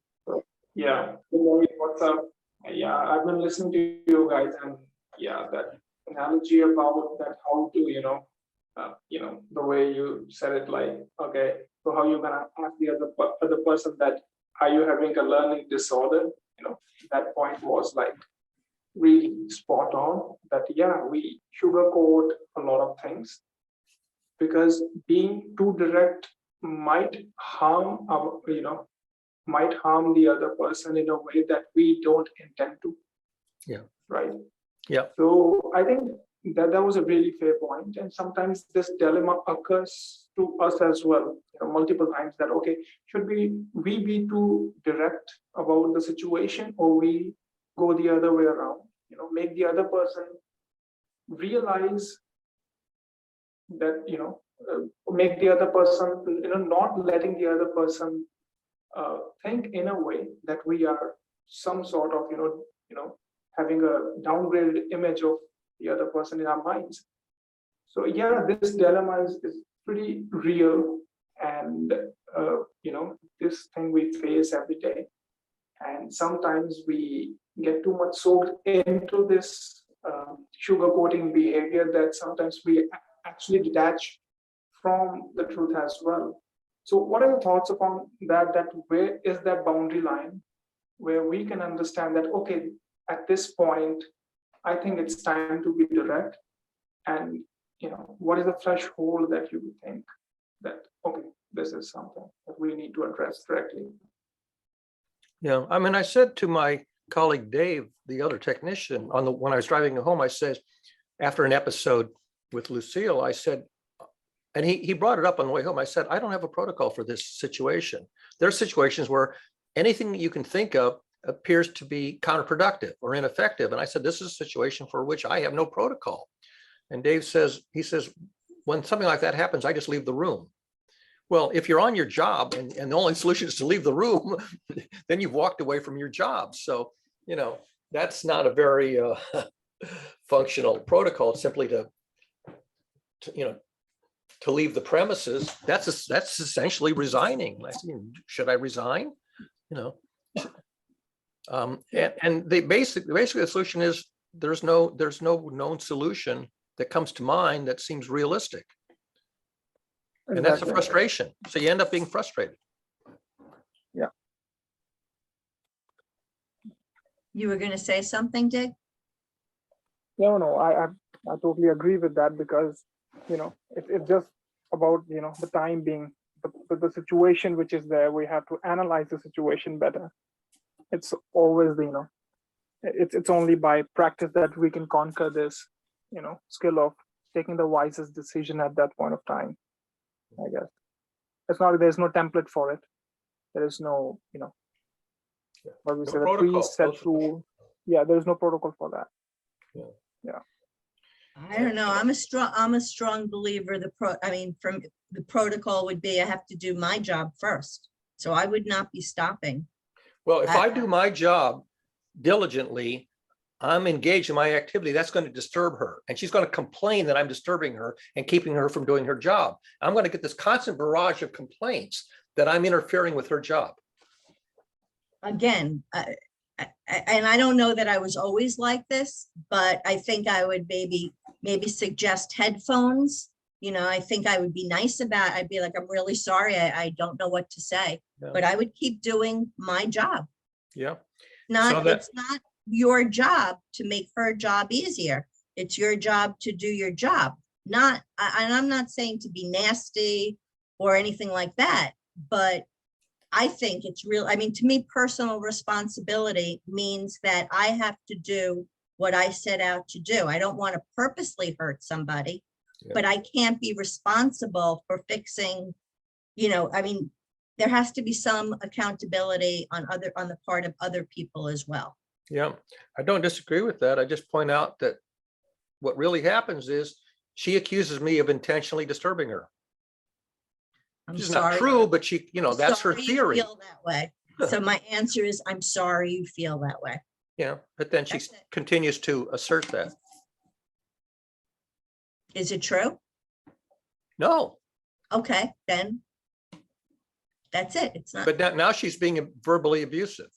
Yeah, good morning. What's up? Yeah, I've been listening to you guys, and yeah, that analogy about that, how to, the way you said it, like, okay, so how you gonna ask the other person that, are you having a learning disorder? That point was like really spot on. That yeah, we sugarcoat a lot of things because being too direct might harm our, might harm the other person in a way that we don't intend to.
Yeah.
Right.
Yeah.
So I think that was a really fair point. And sometimes this dilemma occurs to us as well, multiple times, that, okay, should we be too direct about the situation, or we go the other way around, make the other person realize that, make the other person, not letting the other person think in a way that we are some sort of, having a downgraded image of the other person in our minds. So yeah, this dilemma is pretty real, and this thing we face every day. And sometimes we get too much soaked into this sugarcoating behavior that sometimes we actually detach from the truth as well. So what are your thoughts upon that, that where is that boundary line where we can understand that, okay, at this point, I think it's time to be direct. And, what is the threshold that you think that, okay, this is something that we need to address directly?
Yeah, I mean, I said to my colleague Dave, the other technician, when I was driving home, I said, after an episode with Lucille, I said, and he brought it up on the way home. I said, I don't have a protocol for this situation. There are situations where anything that you can think of appears to be counterproductive or ineffective. And I said, this is a situation for which I have no protocol. And Dave says, when something like that happens, I just leave the room. Well, if you're on your job and the only solution is to leave the room, then you've walked away from your job. So, that's not a very functional protocol. It's simply to leave the premises. That's essentially resigning. I said, should I resign? And basically the solution is there's no known solution that comes to mind that seems realistic. And that's a frustration. So you end up being frustrated.
Yeah.
You were going to say something, Dick?
No, I totally agree with that, because, it's just about, the time being, the situation which is there. We have to analyze the situation better. It's always, it's only by practice that we can conquer this, skill of taking the wisest decision at that point of time. I guess there's no template for it. There is no, what we say, the preset rule. Yeah, there's no protocol for that. Yeah.
I don't know. I'm a strong believer. From the protocol would be I have to do my job first. So I would not be stopping.
Well, if I do my job diligently, I'm engaged in my activity, that's going to disturb her. And she's going to complain that I'm disturbing her and keeping her from doing her job. I'm going to get this constant barrage of complaints that I'm interfering with her job.
Again, and I don't know that I was always like this, but I think I would maybe suggest headphones. I think I would be nice about it. I'd be like, I'm really sorry. I don't know what to say, but I would keep doing my job.
Yeah.
It's not your job to make her job easier. It's your job to do your job. And I'm not saying to be nasty or anything like that, but I think it's real. To me, personal responsibility means that I have to do what I set out to do. I don't want to purposely hurt somebody, but I can't be responsible for fixing, there has to be some accountability on the part of other people as well.
Yeah, I don't disagree with that. I just point out that what really happens is she accuses me of intentionally disturbing her. Which is not true, but she, that's her theory.
You feel that way. So my answer is, I'm sorry you feel that way.
Yeah, but then she continues to assert that.
Is it true?
No.
Okay, then that's it. It's not.
But now she's being verbally abusive.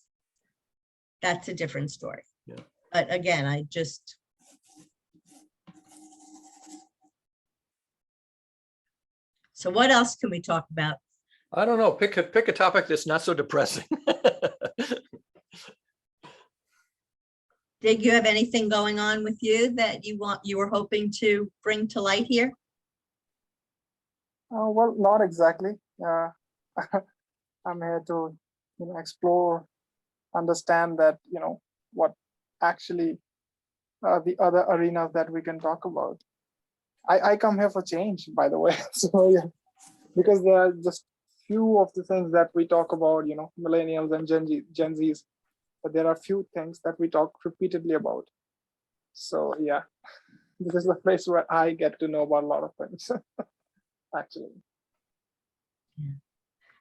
That's a different story.
Yeah.
But again, so what else can we talk about?
I don't know. Pick a topic that's not so depressing.
Did you have anything going on with you that you were hoping to bring to light here?
Well, not exactly. I'm here to, explore, understand that, what actually the other arenas that we can talk about. I come here for change, by the way. So yeah, because there are just few of the things that we talk about, millennials and Gen Zs, but there are few things that we talk repeatedly about. So yeah, this is the place where I get to know about a lot of things, actually.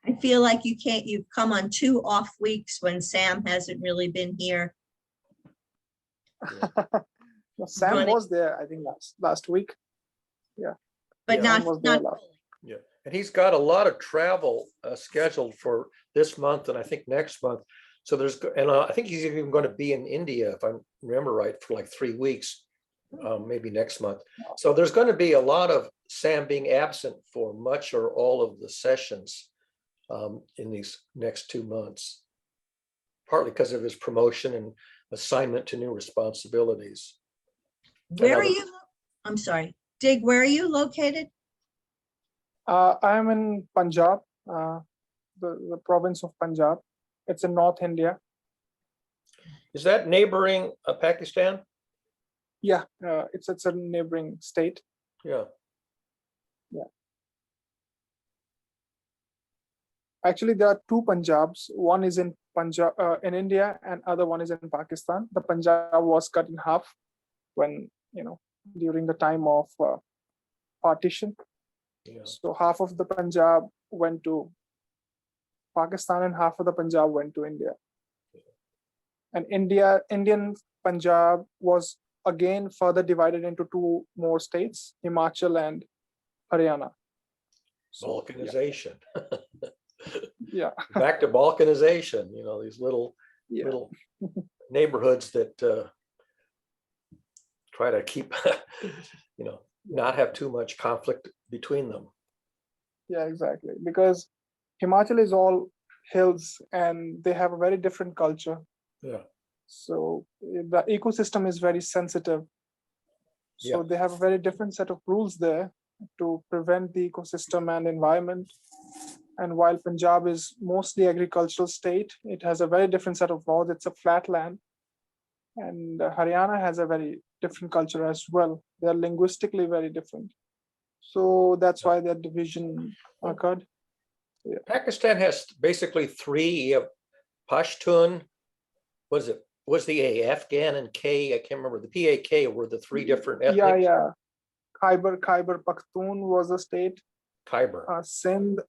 I feel like you've come on 2 off weeks when Sam hasn't really been here.
Well, Sam was there, I think last week. Yeah.
But
Yeah,
not fully.
Yeah, and he's got a lot of travel scheduled for this month and I think next month. So I think he's even going to be in India, if I remember right, for like 3 weeks, maybe next month. So there's going to be a lot of Sam being absent for much or all of the sessions in these next 2 months, partly because of his promotion and assignment to new responsibilities.
Where are
Another-
you? I'm sorry, Dig, where are you located?
I am in Punjab, the province of Punjab. It's in North India.
Is that neighboring Pakistan?
Yeah, it's a neighboring state.
Yeah.
Actually, there are two Punjabs. One is in Punjab in India, and other one is in Pakistan. The Punjab was cut in half when during the time of partition.
Yeah.
So half of the Punjab went to Pakistan, and half of the Punjab went to India. And Indian Punjab was again further divided into two more states, Himachal and Haryana. So,
Balkanization.
yeah,
Back to balkanization, these little
yeah.
little neighborhoods that try to keep, not have too much conflict between them.
Yeah, exactly. Because Himachal is all hills and they have a very different culture.
Yeah.
So the ecosystem is very sensitive. So
Yeah.
they have a very different set of rules there to prevent the ecosystem and environment. And while Punjab is mostly agricultural state, it has a very different set of laws. It's a flat land. And Haryana has a very different culture as well. They are linguistically very different. So that's why that division occurred.
Pakistan has basically three. You have Pashtun, was the A, Afghan and K, I can't remember. The PAK were the three different ethnic.
Yeah. Khyber Pakhtoon was a state.
Khyber.
Sindh,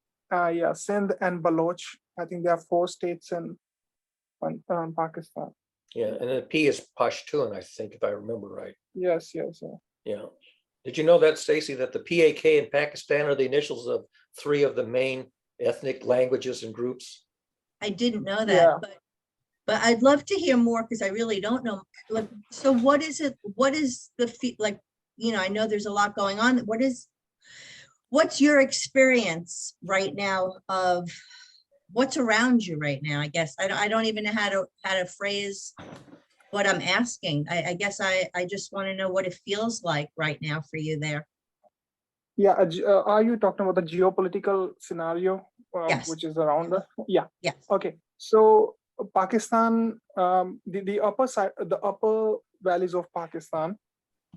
Sindh and Baloch. I think there are 4 states in Pakistan.
Yeah, and the P is Pashtun, I think, if I remember right.
Yes.
Yeah. Did you know that, Stacy, that the PAK in Pakistan are the initials of 3 of the main ethnic languages and groups?
I didn't know that,
Yeah.
but I'd love to hear more because I really don't know. Like, so what is it? What is the like? I know there's a lot going on. What's your experience right now of what's around you right now? I guess I don't even know how to phrase what I'm asking. I guess I just want to know what it feels like right now for you there.
Yeah. Are you talking about the geopolitical scenario,
Yes.
which is around us? Yeah.
Yes.
Okay. So Pakistan, the upper side, the upper valleys of Pakistan,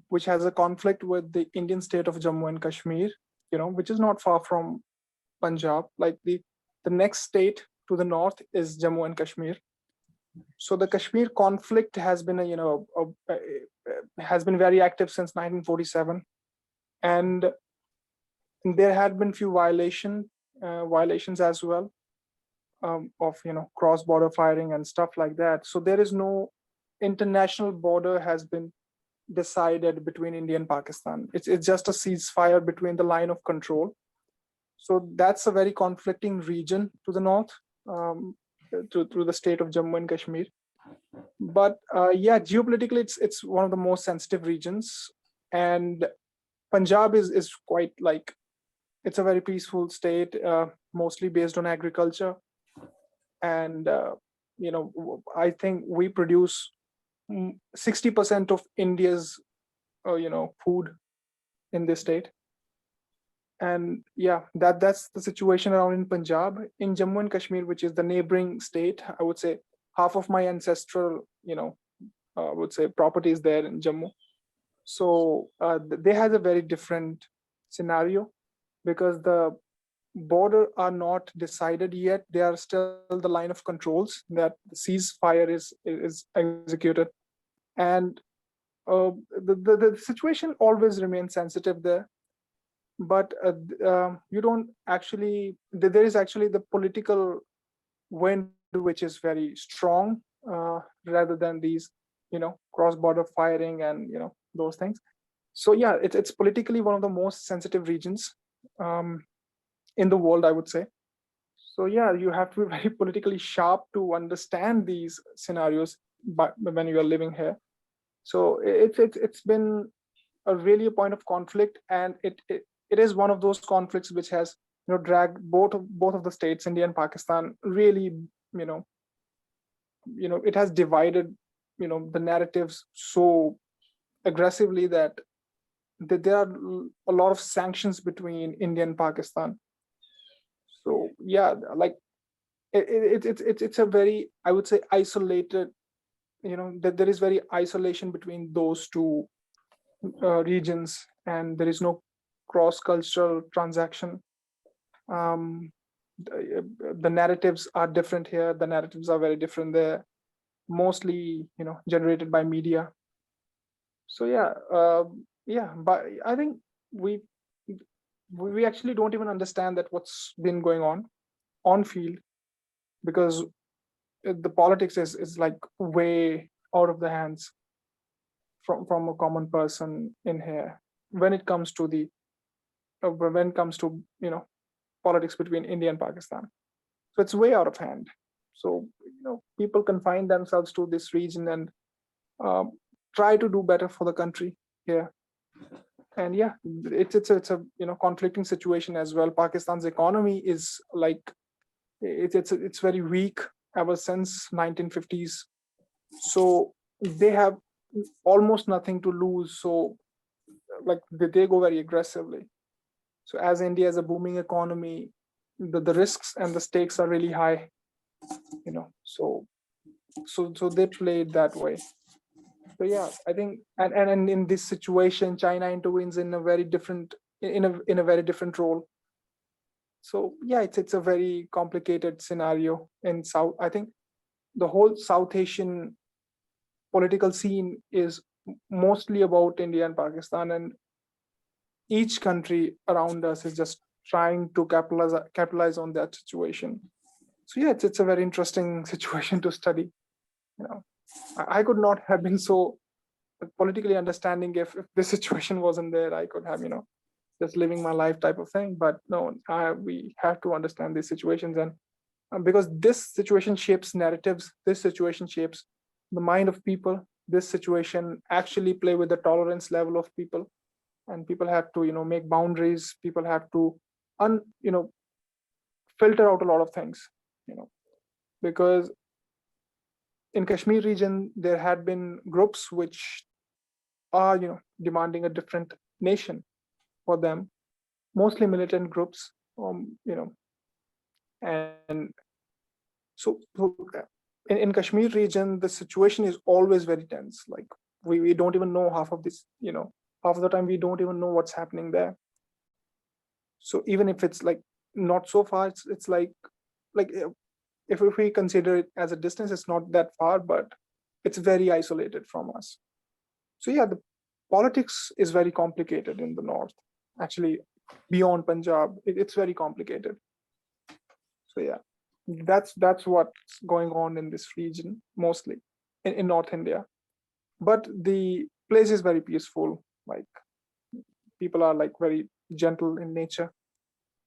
which has a conflict with the Indian state of Jammu and Kashmir, which is not far from Punjab. Like the next state to the north is Jammu and Kashmir. So the Kashmir conflict has been has been very active since 1947, and there had been few violations as well of cross-border firing and stuff like that. So there is no international border has been decided between India and Pakistan. It's just a ceasefire between the line of control. So that's a very conflicting region to the north, through the state of Jammu and Kashmir. But geopolitically, it's one of the most sensitive regions, and Punjab is quite like, it's a very peaceful state, mostly based on agriculture, and I think we produce 60% of India's food in this state. And that's the situation around in Punjab. In Jammu and Kashmir, which is the neighboring state, I would say half of my ancestral I would say property is there in Jammu. So they have a very different scenario, because the border are not decided yet. They are still the line of controls that the ceasefire is executed, and the situation always remains sensitive there. But you don't actually, there is actually the political wind, which is very strong, rather than these cross-border firing and those things. So it's politically one of the most sensitive regions in the world, I would say. So you have to be very politically sharp to understand these scenarios when you are living here. So it's been really a point of conflict, and it it is one of those conflicts which has dragged both of the states, India and Pakistan, really, it has divided the narratives so aggressively that there are a lot of sanctions between India and Pakistan. So yeah, like it's a very, I would say, isolated, that there is very isolation between those two regions, and there is no cross-cultural transaction. The narratives are different here. The narratives are very different there, mostly generated by media. So yeah, but I think we actually don't even understand that what's been going on field, because the politics is like way out of the hands from a common person in here when it comes to politics between India and Pakistan. So it's way out of hand. So people confine themselves to this region and try to do better for the country here. And yeah, it's a conflicting situation as well. Pakistan's economy is like it's very weak ever since 1950s. So they have almost nothing to lose. So like they go very aggressively. So as India is a booming economy, the risks and the stakes are really high. So they play it that way. So yeah, I think, and in this situation, China intervenes in a very different in a very different role. So yeah, it's a very complicated scenario in South. I think the whole South Asian political scene is mostly about India and Pakistan, and each country around us is just trying to capitalize on that situation. So yeah, it's a very interesting situation to study. I could not have been so politically understanding if this situation wasn't there. I could have just living my life type of thing. But no, we have to understand these situations, and because this situation shapes narratives, this situation shapes the mind of people, this situation actually play with the tolerance level of people, and people have to make boundaries. People have to filter out a lot of things, because in Kashmir region there had been groups which are demanding a different nation for them, mostly militant groups, and so in Kashmir region the situation is always very tense. Like we don't even know half of this, half of the time we don't even know what's happening there. So even if it's like not so far, it's like if we consider it as a distance, it's not that far, but it's very isolated from us. So yeah, the politics is very complicated in the north, actually beyond Punjab. It's very complicated. So yeah, that's what's going on in this region, mostly in North India. But the place is very peaceful. Like people are like very gentle in nature.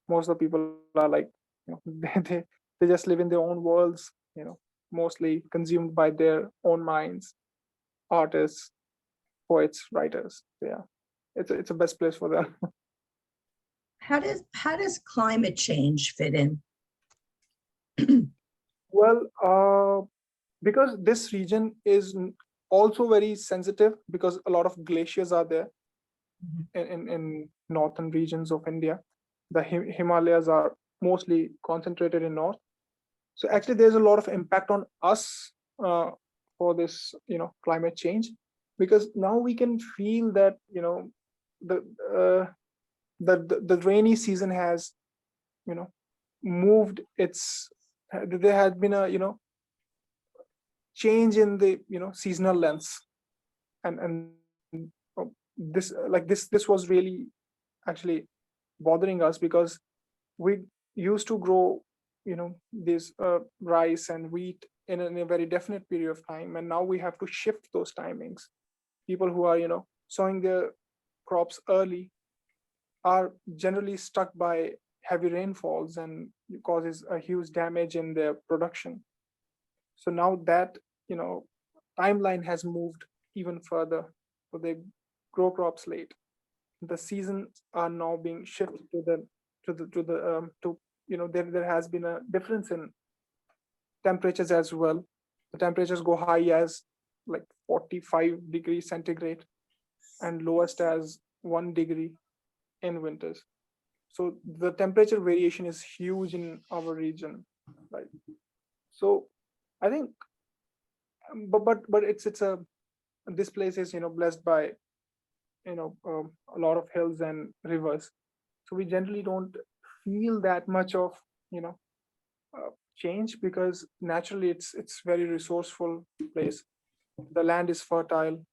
Most of the people are like they just live in their own worlds, mostly consumed by their own minds, artists, poets, writers. Yeah, it's a best place for them.
How does climate change fit in?
Well, because this region is also very sensitive, because a lot of glaciers are there in northern regions of India. The Himalayas are mostly concentrated in north. So actually there's a lot of impact on us for this climate change, because now we can feel that the rainy season has moved its, there has been a change in the seasonal lengths, and this was really actually bothering us, because we used to grow this rice and wheat in a very definite period of time, and now we have to shift those timings. People who are sowing their crops early are generally stuck by heavy rainfalls, and causes a huge damage in their production. So now that timeline has moved even further, so they grow crops late. the seasons are now being shifted to there has been a difference in temperatures as well. The temperatures go high as like 45 degrees centigrade and lowest as 1 degree in winters. So the temperature variation is huge in our region, right? So I think, but it's a this place is blessed by a lot of hills and rivers, so we generally don't feel that much of you know change because naturally it's very resourceful place. The land is fertile,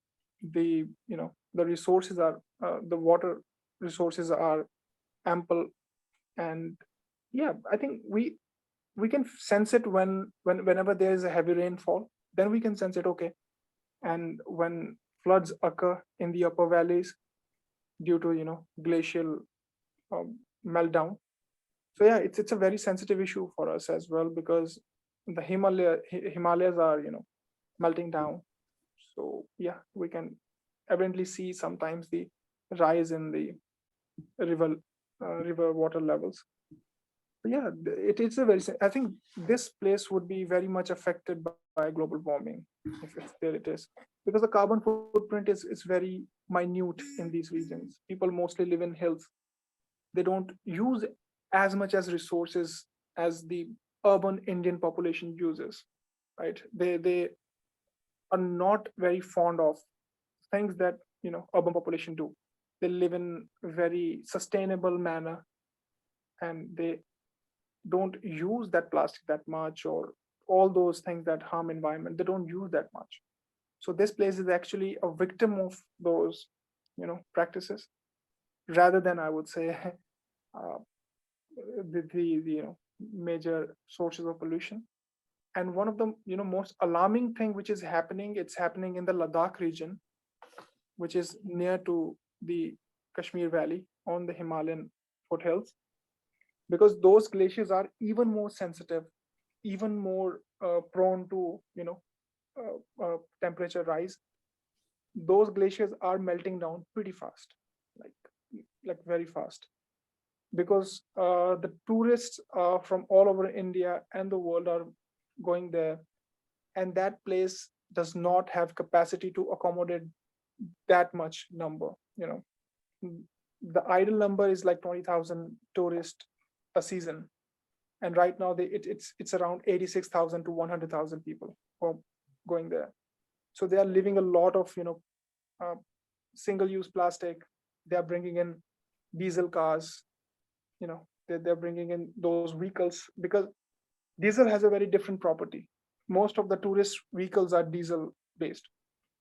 the resources are the water resources are ample, and yeah, I think we can sense it whenever there is a heavy rainfall, then we can sense it, okay. And when floods occur in the upper valleys due to glacial meltdown, so yeah, it's a very sensitive issue for us as well because the Himalayas are melting down. So yeah, we can evidently see sometimes the rise in the river water levels. But yeah, it is a I think this place would be very much affected by global warming if there it is, because the carbon footprint is very minute in these regions. People mostly live in hills. They don't use as much as resources as the urban Indian population uses, right? They are not very fond of things that urban population do. They live in very sustainable manner, and they don't use that plastic that much or all those things that harm environment. They don't use that much. So this place is actually a victim of those practices, rather than, I would say, uh, the major sources of pollution. And one of the most alarming thing which is happening, it's happening in the Ladakh region, which is near to the Kashmir Valley on the Himalayan foothills, because those glaciers are even more sensitive, even more prone to temperature rise. Those glaciers are melting down pretty fast, like very fast, because the tourists from all over India and the world are going there, and that place does not have capacity to accommodate that much number. The ideal number is like 20,000 tourists a season, and right now it's around 86,000 to 100,000 people who are going there. So they are leaving a lot of uh, single-use plastic. They are bringing in diesel cars. They're bringing in those vehicles because diesel has a very different property. Most of the tourist vehicles are diesel based.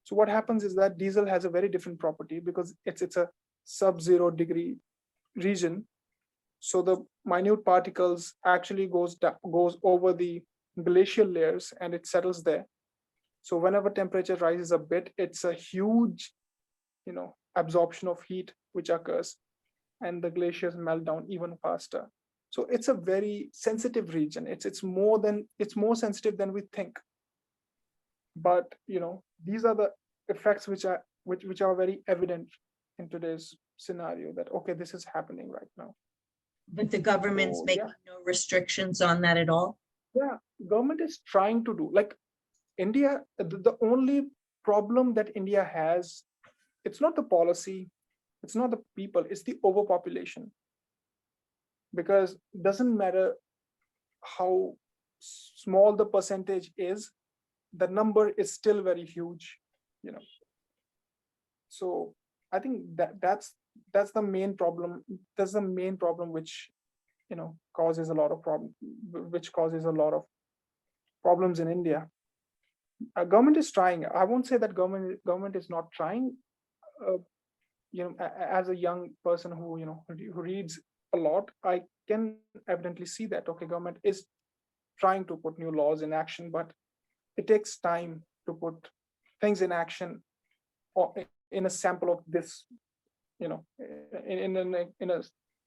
So what happens is that diesel has a very different property because it's a sub-zero degree region. So the minute particles actually goes over the glacial layers and it settles there. So whenever temperature rises a bit, it's a huge absorption of heat which occurs, and the glaciers melt down even faster. So it's a very sensitive region. It's more sensitive than we think. But these are the effects which are very evident in today's scenario, that okay, this is happening right now.
But the government's
So,
making no restrictions on that at all?
yeah, government is trying to do, like India, the only problem that India has, it's not the policy, it's not the people, it's the overpopulation. Because it doesn't matter how small the percentage is, the number is still very huge. So I think that's the main problem. That's the main problem which causes a lot of problems in India. Government is trying. I won't say that government is not trying. As a young person who reads a lot, I can evidently see that okay, government is trying to put new laws in action, but it takes time to put things in action or in a sample of this, in a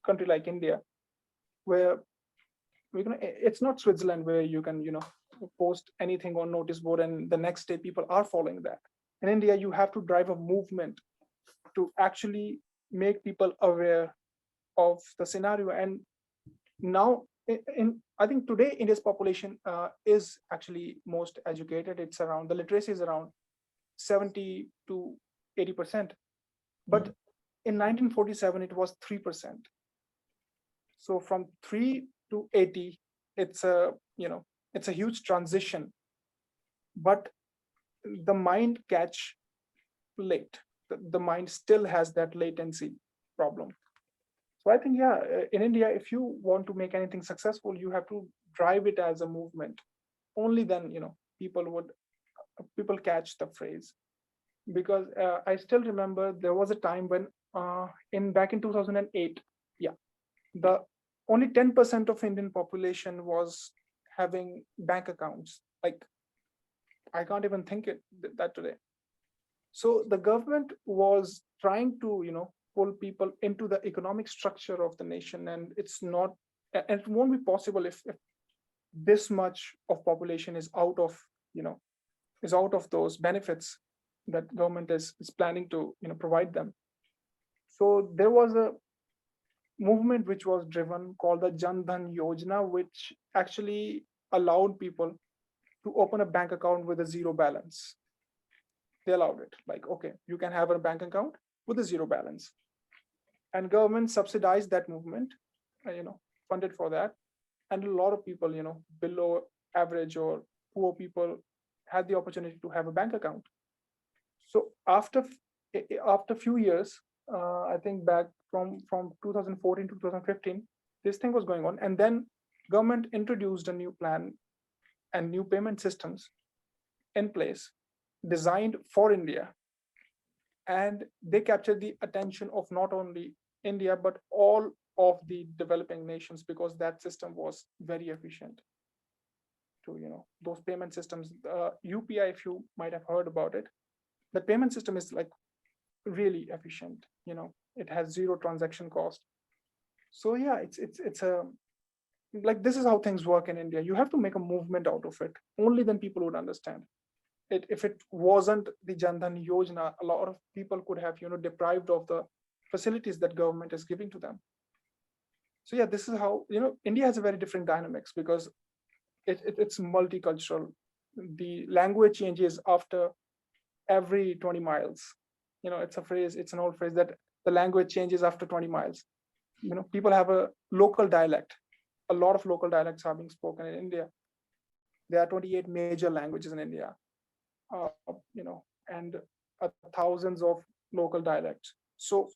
country like India, where it's not Switzerland where you can post anything on notice board and the next day people are following that. In India, you have to drive a movement to actually make people aware of the scenario. And now, I think today India's population is actually most educated. It's around, the literacy is around 70 to 80%. But in 1947, it was 3%. So from 3 to 80, it's a, it's a huge transition. But the mind catch late. The mind still has that latency problem. So I think, yeah, in India, if you want to make anything successful, you have to drive it as a movement. Only then, people catch the phrase. Because I still remember there was a time when back in 2008, the only 10% of Indian population was having bank accounts. Like, I can't even think that today. So the government was trying to, pull people into the economic structure of the nation, and it's not, and it won't be possible if this much of population is out of, those benefits that government is planning to, provide them. So there was a movement which was driven called the Jan Dhan Yojana, which actually allowed people to open a bank account with a zero balance. They allowed it, like, okay, you can have a bank account with a zero balance. And government subsidized that movement, funded for that. And a lot of people, below average or poor people had the opportunity to have a bank account. So after a few years, I think back from 2014 to 2015, this thing was going on. And then government introduced a new plan and new payment systems in place designed for India. And they captured the attention of not only India, but all of the developing nations, because that system was very efficient to, those payment systems. UPI, if you might have heard about it, the payment system is like really efficient. It has zero transaction cost. So yeah, it's a, like, this is how things work in India. You have to make a movement out of it. Only then people would understand it. If it wasn't the Jan Dhan Yojana, a lot of people could have, deprived of the facilities that government is giving to them. So yeah, this is how, India has a very different dynamics, because it's multicultural. The language changes after every 20 miles. It's an old phrase that the language changes after 20 miles. People have a local dialect. A lot of local dialects are being spoken in India. There are 28 major languages in India, and thousands of local dialects. So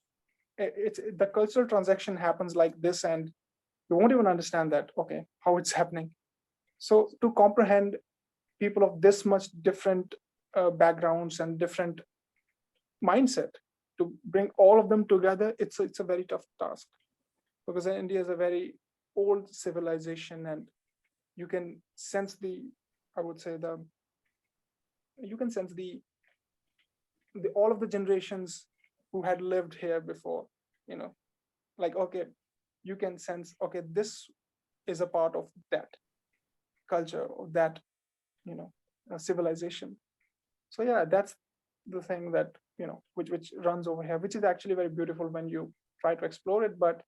it's the cultural transaction happens like this, and you won't even understand that, okay, how it's happening. So to comprehend people of this much different backgrounds and different mindset, to bring all of them together, it's a very tough task, because India is a very old civilization, and you can sense all of the generations who had lived here before, like, okay, you can sense, okay, this is a part of that culture, of that, civilization. So yeah, that's the thing that, which runs over here, which is actually very beautiful when you try to explore it, but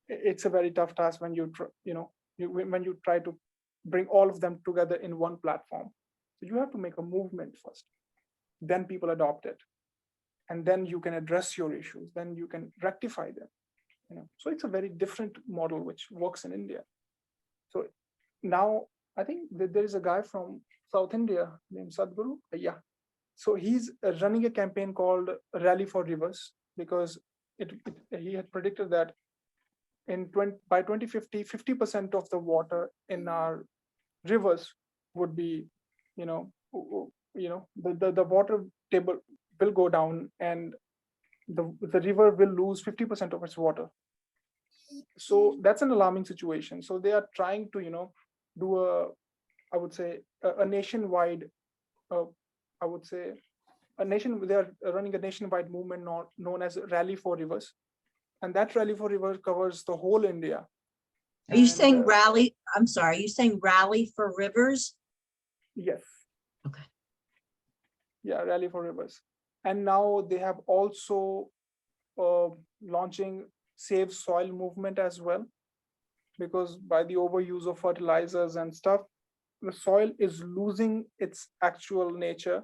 it's a very tough task when when you try to bring all of them together in one platform. So you have to make a movement first, then people adopt it, and then you can address your issues, then you can rectify them. So it's a very different model which works in India. So now I think that there is a guy from South India named Sadhguru. Yeah. So he's running a campaign called Rally for Rivers, because he had predicted that by 2050, 50% of the water in our rivers would be, the water table will go down, and the river will lose 50% of its water. So that's an alarming situation. So they are trying to, do I would say, a nationwide, they are running a nationwide movement known as Rally for Rivers. And that Rally for Rivers covers the whole India.
Are you saying rally? I'm sorry, are you saying Rally for Rivers?
Yes.
Okay.
Yeah, Rally for Rivers. And now they have also, launching Save Soil movement as well, because by the overuse of fertilizers and stuff, the soil is losing its actual nature.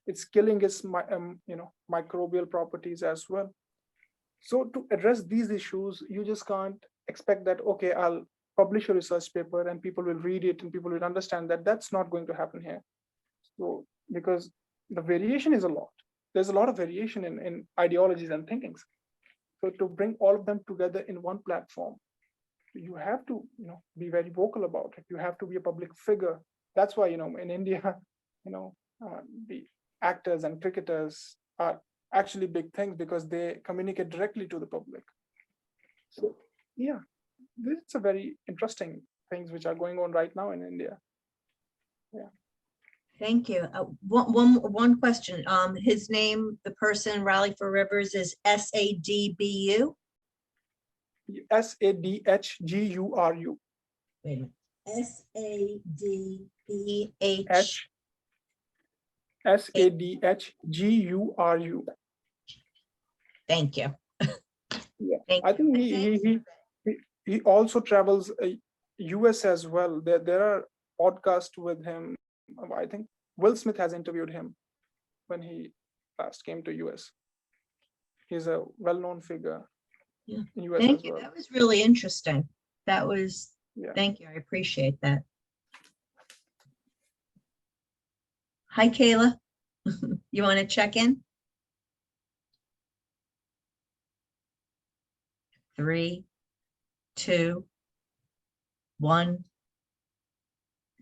It's killing its microbial properties as well. So to address these issues, you just can't expect that, okay, I'll publish a research paper and people will read it and people will understand that. That's not going to happen here. So because the variation is a lot. There's a lot of variation in ideologies and thinkings. So to bring all of them together in one platform, you have to be very vocal about it. You have to be a public figure. That's why in India, the actors and cricketers are actually big things because they communicate directly to the public. So yeah, this is a very interesting things which are going on right now in India. Yeah.
Thank you. One question. His name, the person, Rally for Rivers, is SADBU.
SADHGURU.
Wait a minute. SADBH.
SADHGURU.
Thank you.
Yeah,
Thank
I
you.
think he also travels US as well. There are podcasts with him. I think Will Smith has interviewed him when he last came to US. He's a well-known figure
Yeah.
in US
Thank
as
you.
well.
That was really interesting. That was,
Yeah.
thank you. I appreciate that. Hi, Kayla. You want to check in? 3, 2, 1.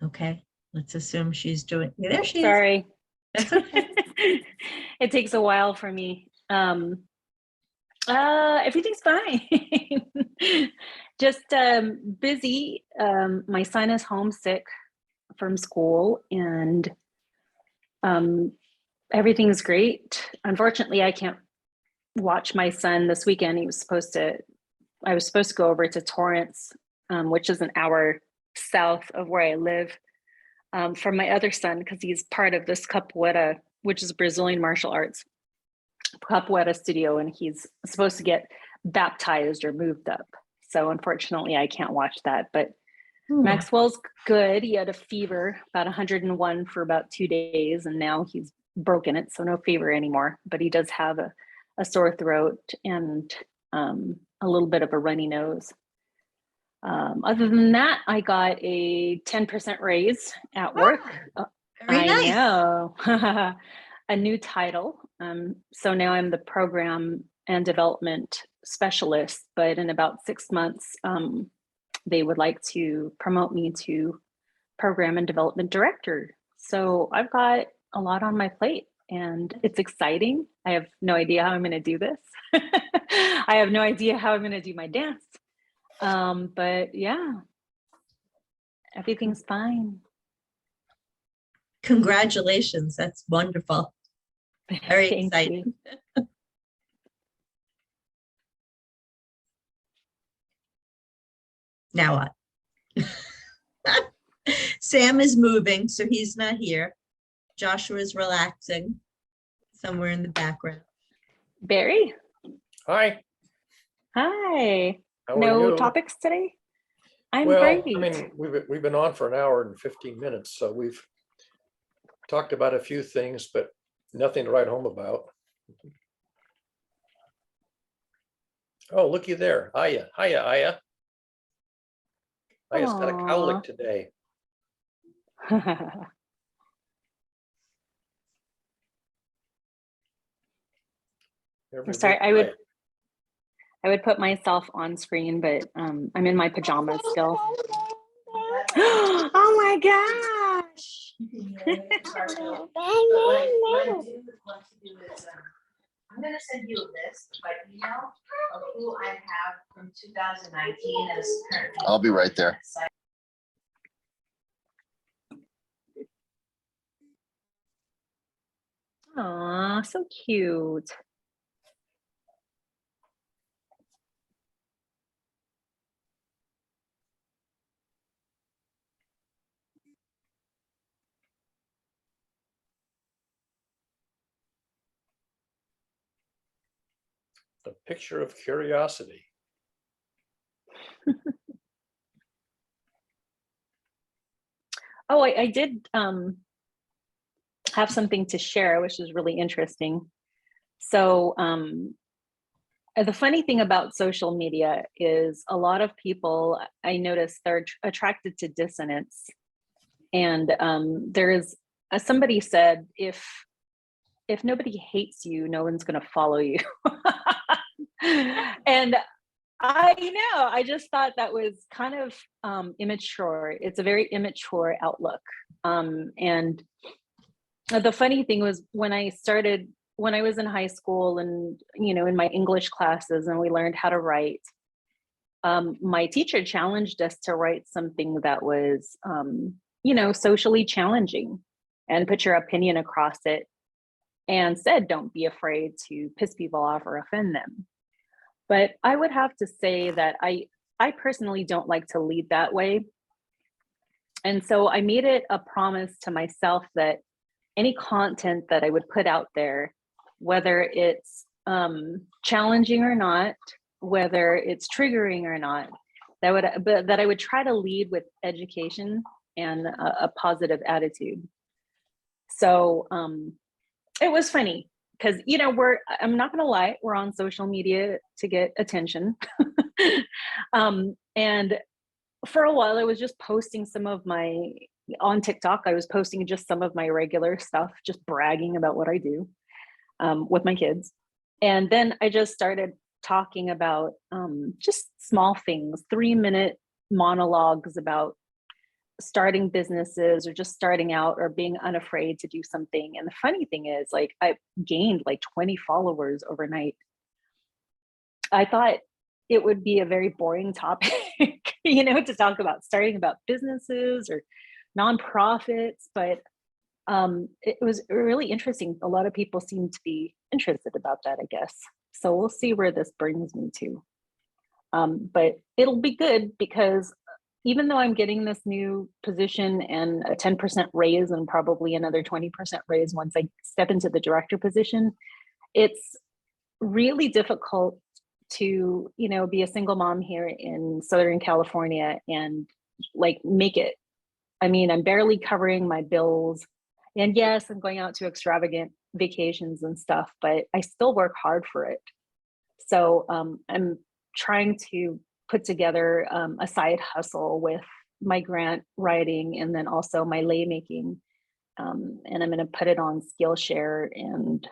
Okay, let's assume she's doing, there she is.
Sorry.
That's okay.
It takes a while for me. Everything's fine. Just busy. My son is homesick from school and everything's great. Unfortunately, I can't watch my son this weekend. I was supposed to go over to Torrance, which is an hour south of where I live, from my other son, because he's part of this capoeira, which is Brazilian martial arts capoeira studio, and he's supposed to get baptized or moved up. So unfortunately, I can't watch that. But Maxwell's good. He had a fever, about 101 for about 2 days, and now he's broken it, so no fever anymore. But he does have a sore throat and a little bit of a runny nose. Other than that, I got a 10% raise at work.
Very nice.
I know. A new title. So now I'm the program and development specialist, but in about 6 months, they would like to promote me to program and development director. So I've got a lot on my plate and it's exciting. I have no idea how I'm going to do this. I have no idea how I'm going to do my dance. But yeah, everything's fine.
Congratulations. That's wonderful. Very
Thank
exciting.
you.
Now what? Sam is moving, so he's not here. Joshua is relaxing somewhere in the background.
Barry,
Hi,
hi.
how are
No
you?
topics today? I'm
Well,
great.
I mean, we've been on for an hour and 15 minutes, so we've talked about a few things, but nothing to write home about. Oh, looky there. Hiya, Aya. Aya's got a
Aw.
cowlick today.
I'm sorry, I would put myself on screen, but I'm in my pajamas still. Oh my gosh.
I'm gonna send you a list by email of who I have from 2019 as currently.
I'll be right there.
Aw, so cute.
A picture of curiosity.
Oh, I did have something to share, which is really interesting. So the funny thing about social media is a lot of people, I notice, they're attracted to dissonance. And there is, somebody said, if nobody hates you, no one's going to follow you. And I just thought that was kind of immature. It's a very immature outlook. And the funny thing was when I was in high school and, in my English classes and we learned how to write, my teacher challenged us to write something that was, socially challenging and put your opinion across it, and said, don't be afraid to piss people off or offend them. But I would have to say that I personally don't like to lead that way. And so I made it a promise to myself that any content that I would put out there, whether it's challenging or not, whether it's triggering or not, that I would try to lead with education and a positive attitude. So it was funny because, I'm not gonna lie, we're on social media to get attention. And for a while I was just posting on TikTok, I was posting just some of my regular stuff, just bragging about what I do with my kids. And then I just started talking about just small things, 3-minute monologues about starting businesses or just starting out or being unafraid to do something. And the funny thing is, I gained 20 followers overnight. I thought it would be a very boring topic, to talk about starting about businesses or nonprofits, but it was really interesting. A lot of people seem to be interested about that, I guess. So we'll see where this brings me to. But it'll be good because even though I'm getting this new position and a 10% raise and probably another 20% raise once I step into the director position, it's really difficult to, be a single mom here in Southern California and make it. I mean, I'm barely covering my bills. And yes, I'm going out to extravagant vacations and stuff, but I still work hard for it. So I'm trying to put together a side hustle with my grant writing and then also my lay making. And I'm going to put it on Skillshare and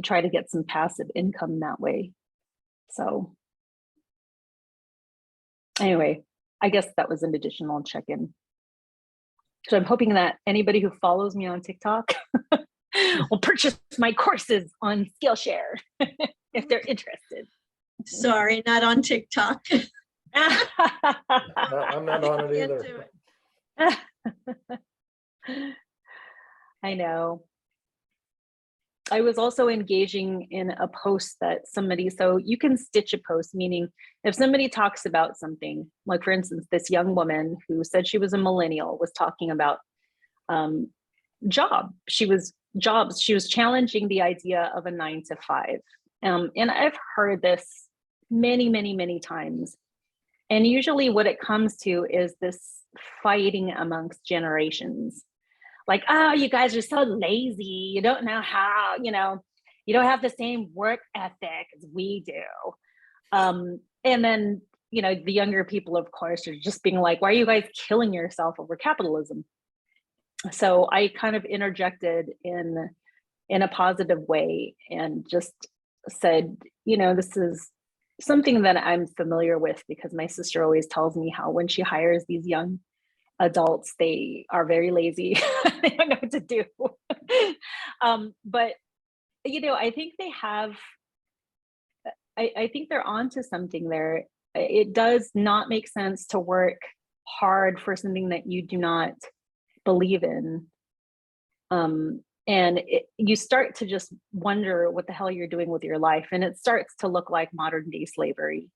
try to get some passive income that way. So anyway, I guess that was an additional check-in. So I'm hoping that anybody who follows me on TikTok will purchase my courses on Skillshare if they're interested.
Sorry, not on TikTok.
I'm not on it either.
I know. I was also engaging in a post that so you can stitch a post, meaning if somebody talks about something, like for instance, this young woman who said she was a millennial was talking about she was challenging the idea of a 9-to-5. And I've heard this many, many, many times. And usually what it comes to is this fighting amongst generations. You guys are so lazy. You don't know how, you don't have the same work ethic as we do. And then, the younger people, of course, are just being like, why are you guys killing yourself over capitalism? So I kind of interjected in a positive way and just said, this is something that I'm familiar with because my sister always tells me how when she hires these young adults, they are very lazy. They don't know what to do. But I think they have, I think they're onto something there. It does not make sense to work hard for something that you do not believe in. And you start to just wonder what the hell you're doing with your life. And it starts to look like modern day slavery.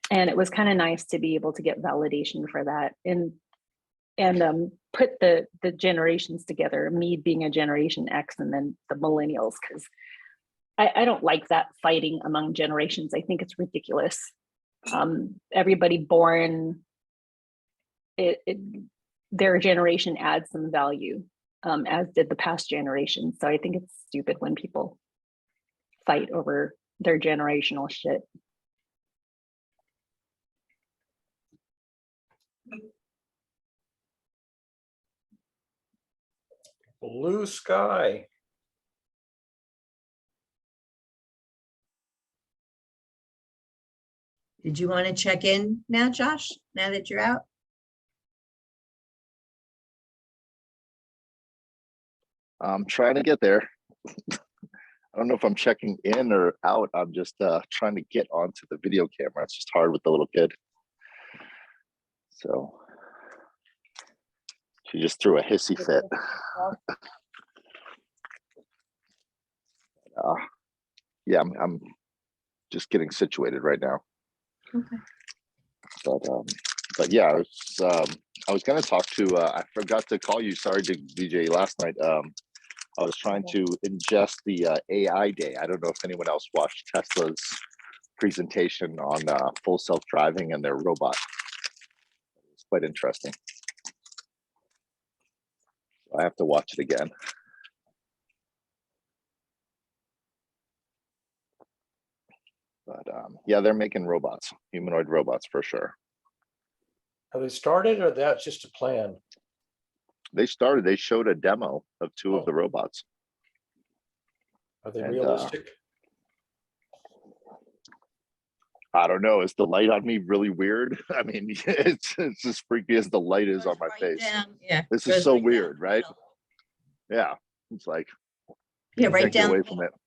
And it was kind of nice to be able to get validation for that and put the generations together, me being a Generation X and then the millennials, because I don't like that fighting among generations. I think it's ridiculous. Everybody born, their generation adds some value, as did the past generation. So I think it's stupid when people fight over their generational shit.
Blue sky.
Did you want to check in now, Josh, now that you're out?
I'm trying to get there. I don't know if I'm checking in or out. I'm just trying to get onto the video camera. It's just hard with the little kid. So she just threw a hissy fit. Yeah, I'm just getting situated right now.
Okay.
But yeah, I was going to talk to. I forgot to call you. Sorry, DJ. Last night, I was trying to ingest the AI day. I don't know if anyone else watched Tesla's presentation on full self-driving and their robot. It's quite interesting. I have to watch it again. But yeah, they're making robots, humanoid robots for sure.
Have they started, or that's just a plan?
They started. They showed a demo of two of
Oh.
the robots.
Are they
And,
realistic?
I don't know. Is the light on me really weird? I mean, it's as freaky as the light is on my face.
Yeah.
This
goes
is so
right down
weird,
the
right?
middle.
Yeah, it's like
Yeah, right
can't get
down.
away
the
from
middle.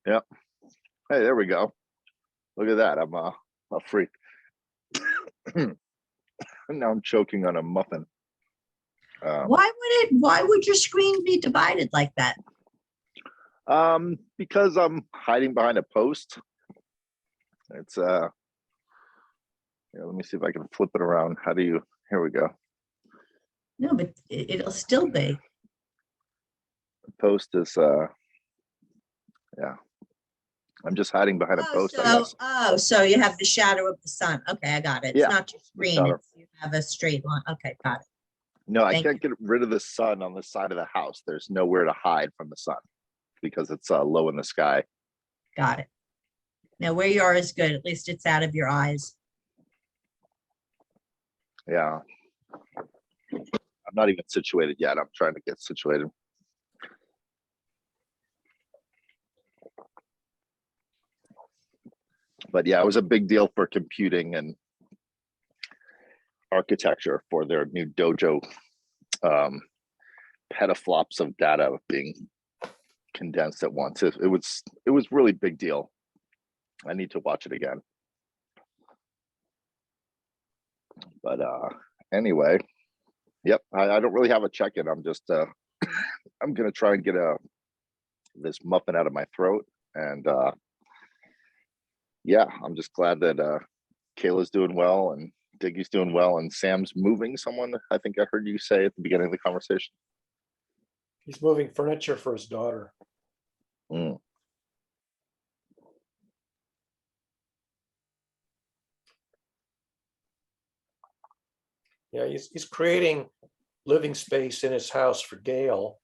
it. Yep. Hey, there we go. Look at that. I'm a freak. Now I'm choking on a muffin.
Why would your screen be divided like that?
Because I'm hiding behind a post. It's here, let me see if I can flip it around. How do you, here we go.
No, but it'll still be.
The post is yeah. I'm just hiding behind a post, I guess.
So you have the shadow of the sun. Okay, I got it. It's
Yeah,
not your screen.
shadow.
You have a straight line. Okay, got it.
No, I
Thank
can't get rid of the sun on the side of the house. There's nowhere to hide from the sun because it's low in the sky.
Got it. Now where you are is good. At least it's out of your eyes.
Yeah. I'm not even situated yet. I'm trying to get situated. But yeah, it was a big deal for computing and architecture for their new dojo. Petaflops of data being condensed at once. It was really big deal. I need to watch it again. But anyway, yep, I don't really have a check-in. I'm just I'm gonna try and get this muffin out of my throat. And yeah, I'm just glad that Kayla's doing well and Diggy's doing well and Sam's moving someone. I think I heard you say at the beginning of the conversation.
He's moving furniture for his daughter.
Mm.
Yeah, he's creating living space in his house for Gail.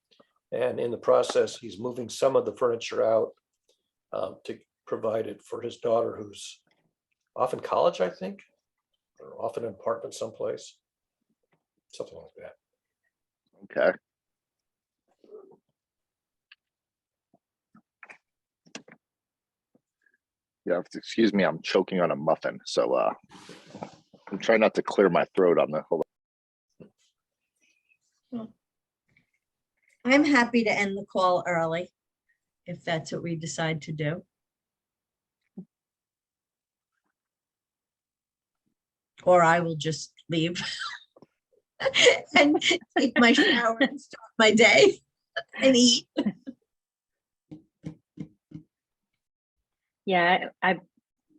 And in the process, he's moving some of the furniture out to provide it for his daughter, who's off in college, I think, or off in an apartment someplace, something like that.
Okay. Yeah, excuse me, I'm choking on a muffin. So I'm trying not to clear my throat on the whole.
I'm happy to end the call early, if that's what we decide to do. Or I will just leave and take my shower and start my day and eat.
Yeah, I'm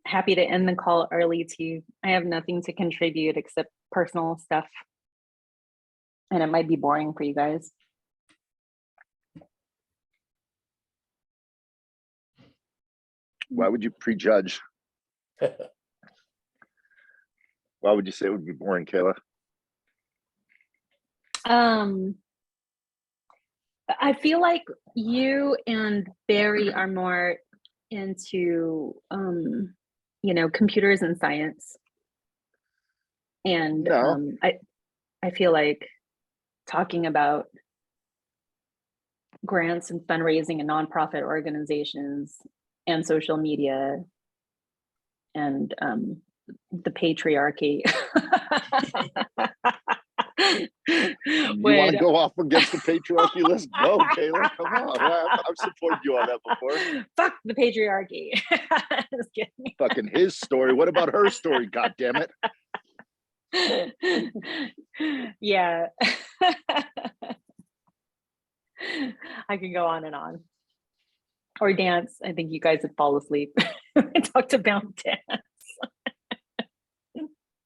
happy to end the call early too. I have nothing to contribute except personal stuff. And it might be boring for you guys.
Why would you prejudge? Why would you say it would be boring, Kayla?
I feel like you and Barry are more into, computers and science. And
No.
I feel like talking about grants and fundraising and nonprofit organizations and social media and the patriarchy.
You want to go off against the patriarchy? Let's go, Kayla. Come on. I've supported you on that before.
Fuck the patriarchy. Just kidding.
Fucking his story. What about her story? God damn it.
Yeah. I could go on and on. Or dance. I think you guys would fall asleep. I talked about dance.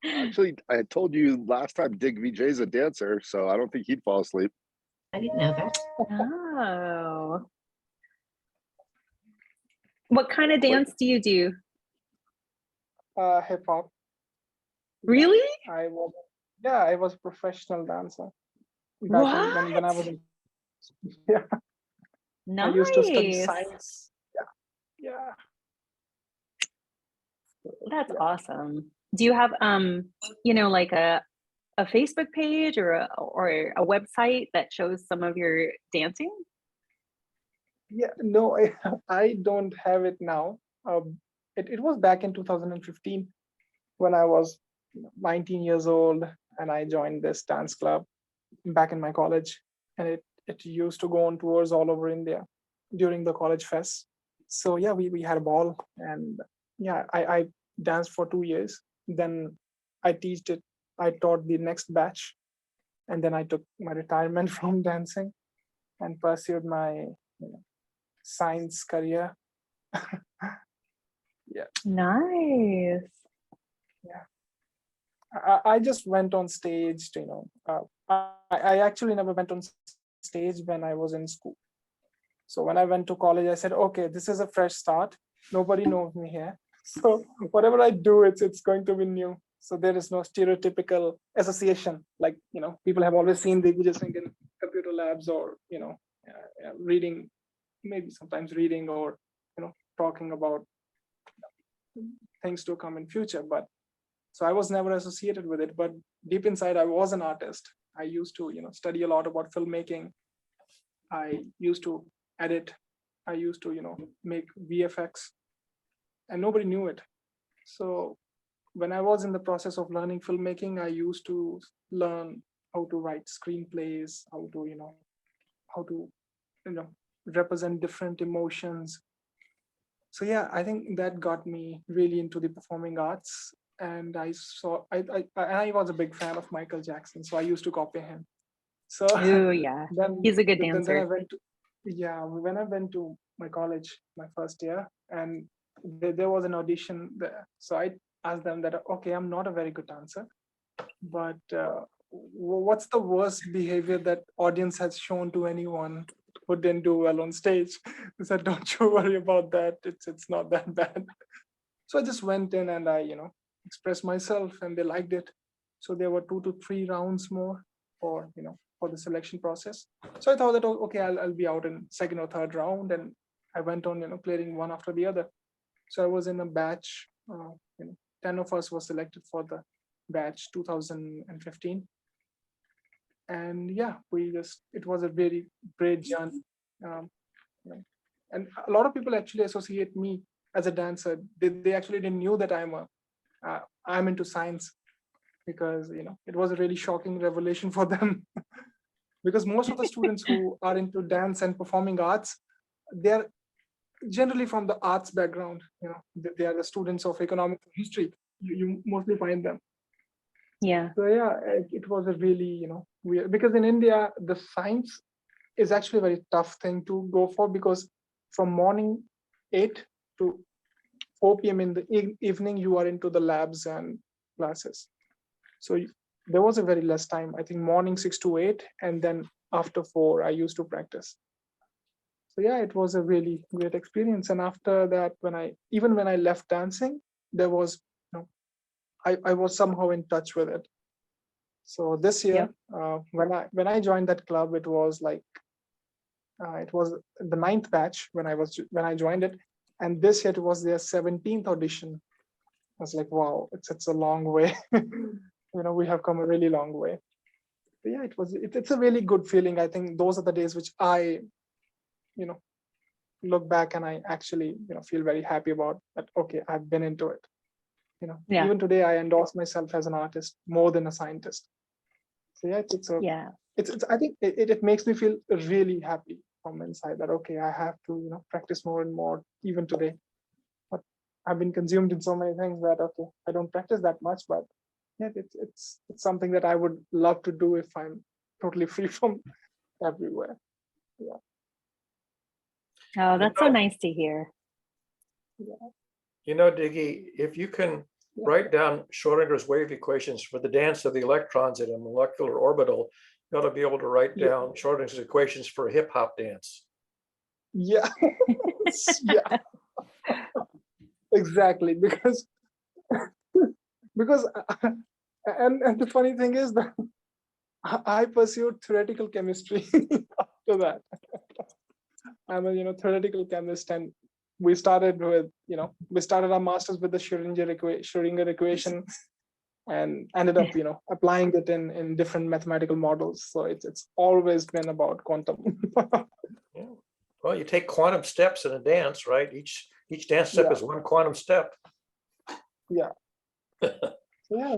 Actually, I had told you last time Dig VJ's a dancer, so I don't think he'd fall asleep.
I didn't know that.
Oh. What kind of dance do you do?
Hip hop.
Really?
I was a professional dancer. Back when I was in, yeah.
Nice.
I used to study science. Yeah.
That's awesome. Do you have like a Facebook page or a website that shows some of your dancing?
Yeah, no, I don't have it now. It was back in 2015 when I was 19 years old and I joined this dance club back in my college, and it used to go on tours all over India during the college fest. So yeah, we had a ball, and yeah, I danced for 2 years. Then I taught the next batch, and then I took my retirement from dancing and pursued my science career. Yeah.
Nice.
Yeah. I just went on stage to, I actually never went on stage when I was in school. So when I went to college, I said, okay, this is a fresh start. Nobody knows me here. So whatever I do, it's going to be new. So there is no stereotypical association. Like, people have always seen the Vijay Singh in computer labs or, reading, maybe sometimes reading or, talking about things to come in future. But so I was never associated with it, but deep inside I was an artist. I used to, study a lot about filmmaking. I used to edit. I used to, make VFX, and nobody knew it. So when I was in the process of learning filmmaking, I used to learn how to write screenplays, how to, represent different emotions. So yeah, I think that got me really into the performing arts. And I was a big fan of Michael Jackson, so I used to copy him. So
Oh yeah, he's a good dancer.
Then I went to, when I went to my college, my first year, and there was an audition there. So I asked them that, okay, I'm not a very good dancer, but what's the worst behavior that audience has shown to anyone who didn't do well on stage? They said, don't you worry about that. It's not that bad. So I just went in and I, expressed myself, and they liked it. So there were 2 to 3 rounds more for the selection process. So I thought that, okay, I'll be out in second or third round, and I went on clearing one after the other. So I was in a batch. 10 of us were selected for the batch 2015, and yeah, it was a very great journey. And a lot of people actually associate me as a dancer. They actually didn't knew that I'm into science, because it was a really shocking revelation for them. Because most of the students who are into dance and performing arts, they're generally from the arts background. They are the students of economics and history. You mostly find them.
Yeah.
So yeah, it was a really weird, because in India the science is actually a very tough thing to go for, because from morning 8 to 4 p.m. in the evening, you are into the labs and classes. So there was a very less time. I think morning 6 to 8, and then after 4, I used to practice. So yeah, it was a really great experience. And after that, even when I left dancing, there was, I was somehow in touch with it. So this year, when I joined that club, it was like it was the 9th batch when I joined it, and this year it was their 17th audition. I was like, wow, it's a long way. We have come a really long way. But yeah, it's a really good feeling. I think those are the days which I, look back and I actually, feel very happy about that. Okay, I've been into it.
Yeah.
Even today I endorse myself as an artist more than a scientist. So yeah, it's I think it makes me feel really happy from inside that, okay, I have to, practice more and more even today. But I've been consumed in so many things that, okay, I don't practice that much, but yeah, it's something that I would love to do if I'm totally free from everywhere. Yeah.
Oh, that's so nice to hear.
Diggy, if you can write down Schrodinger's wave equations for the dance of the electrons in a molecular orbital, you ought to be able to write down Schrodinger's equations for a hip hop dance.
Yeah. Yeah. Exactly. Because and the funny thing is that I pursued theoretical chemistry after that. I'm a theoretical chemist, and we started our masters with the Schrodinger equation, and ended up applying it in different mathematical models. So it's always been about quantum.
Yeah. Well, you take quantum steps in a dance, right? Each dance step is one quantum step.
Yeah. Yeah.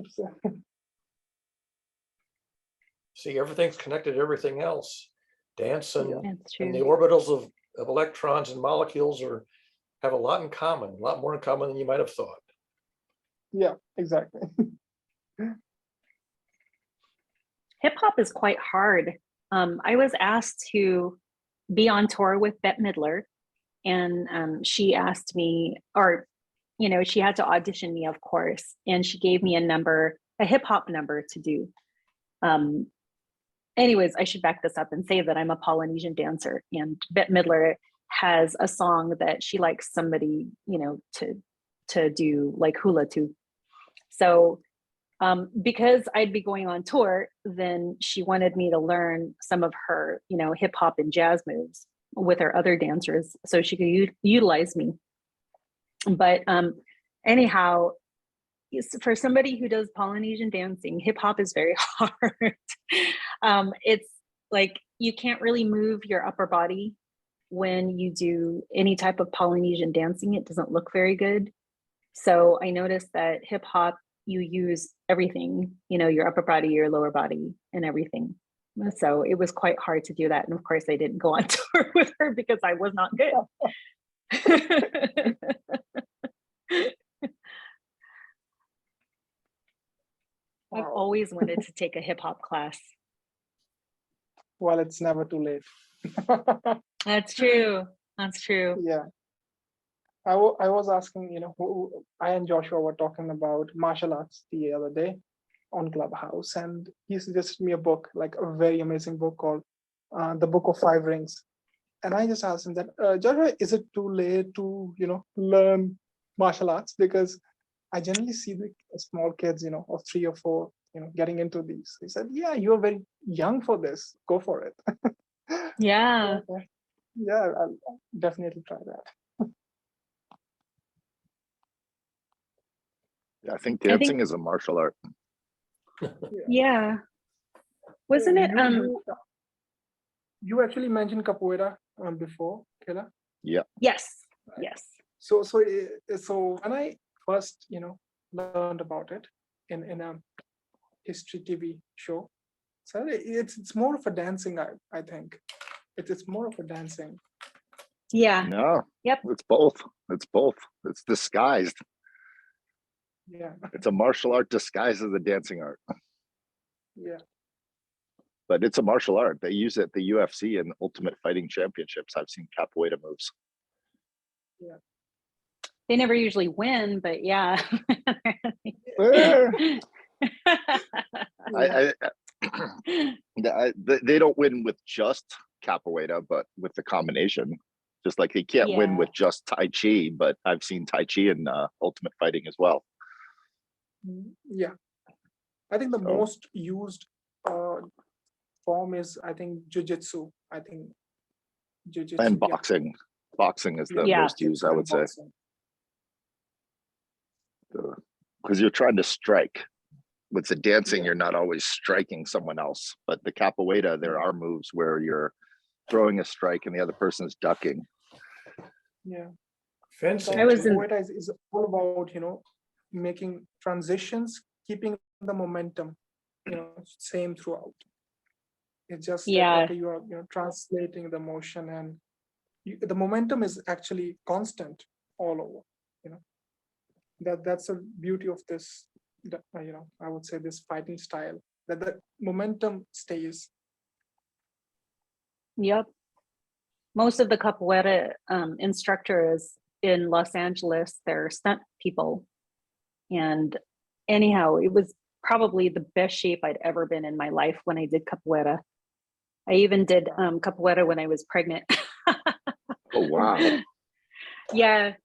See, everything's connected to everything else. Dance and the
true.
orbitals of electrons and molecules have a lot in common, a lot more in common than you might have thought.
Yeah, exactly.
Hip hop is quite hard. I was asked to be on tour with Bette Midler, and she asked me, or she had to audition me, of course, and she gave me a hip hop number to do. Anyways, I should back this up and say that I'm a Polynesian dancer, and Bette Midler has a song that she likes somebody, to do like hula to. So because I'd be going on tour, then she wanted me to learn some of her, hip hop and jazz moves with her other dancers so she could utilize me. But anyhow, for somebody who does Polynesian dancing, hip hop is very hard. It's like you can't really move your upper body when you do any type of Polynesian dancing. It doesn't look very good. So I noticed that hip hop, you use everything, your upper body, your lower body, and everything. So it was quite hard to do that. And of course, I didn't go on tour with her because I was not good. I've always wanted to take a hip hop class.
Well, it's never too late.
That's true. That's true.
Yeah. I was asking, I and Joshua were talking about martial arts the other day on Clubhouse, and he suggested me a book, like a very amazing book called The Book of Five Rings. And I just asked him that, Joshua, is it too late to, learn martial arts? Because I generally see the small kids, of 3 or 4, getting into these. He said, yeah, you're very young for this. Go for it.
Yeah.
Yeah, I'll definitely try that.
Yeah, I think dancing is a martial art.
Yeah. Wasn't it?
You actually mentioned capoeira before, Kayla.
Yeah.
Yes. Yes.
So when I first, learned about it in a history TV show, so it's more of a dancing. I think it's more of a dancing.
Yeah.
No.
Yep.
It's both. It's both. It's disguised.
Yeah.
It's a martial art disguised as a dancing art.
Yeah.
But it's a martial art. They use it at the UFC and Ultimate Fighting Championships. I've seen capoeira moves.
Yeah.
They never usually win, but yeah.
They don't win with just capoeira, but with the combination. Just like he can't win
Yeah.
with just Tai Chi, but I've seen Tai Chi in Ultimate Fighting as well.
Yeah, I think the
So-
most used form is, I think, jujitsu. I think jujitsu
And
yeah.
boxing. Boxing is the
Yeah.
most used, I
And
would say.
boxing.
Because you're trying to strike. With the dancing,
Yeah.
you're not always striking someone else. But the capoeira, there are moves where you're throwing a strike and the other person is ducking.
Yeah.
Fencing.
I was
too.
in-
Capoeira is all about, making transitions, keeping the momentum, same throughout. It's just that,
Yeah.
okay, you are, translating the motion, and the momentum is actually constant all over. That's the beauty of this. I would say this fighting style, that the momentum stays.
Yep. Most of the capoeira instructors in Los Angeles, they're stunt people. And anyhow, it was probably the best shape I'd ever been in my life when I did capoeira. I even did capoeira when I was pregnant.
Oh, wow.
Yeah.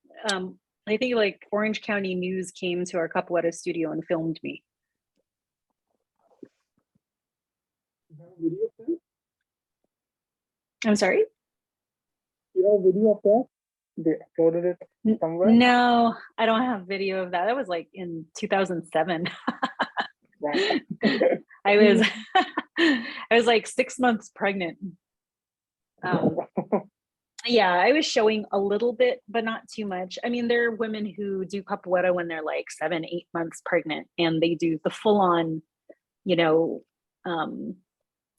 I think like Orange County News came to our capoeira studio and filmed me. I'm sorry?
You have video of that? They uploaded it somewhere?
No, I don't have video of that. That was like in 2007.
Wow.
I was I was like 6 months pregnant. Yeah, I was showing a little bit, but not too much. I mean, there are women who do capoeira when they're like 7, 8 months pregnant, and they do the full on,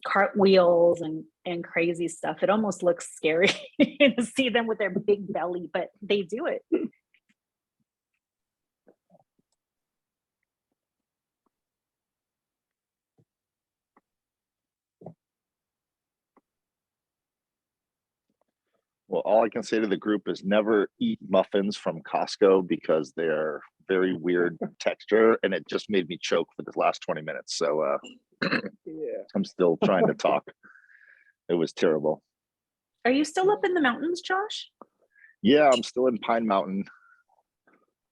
cartwheels and crazy stuff. It almost looks scary to see them with their big belly, but they do it.
Well, all I can say to the group is never eat muffins from Costco because they're very weird texture, and it just made me choke for the last 20 minutes. So
Yeah.
I'm still trying to talk. It was terrible.
Are you still up in the mountains, Josh?
Yeah, I'm still in Pine Mountain.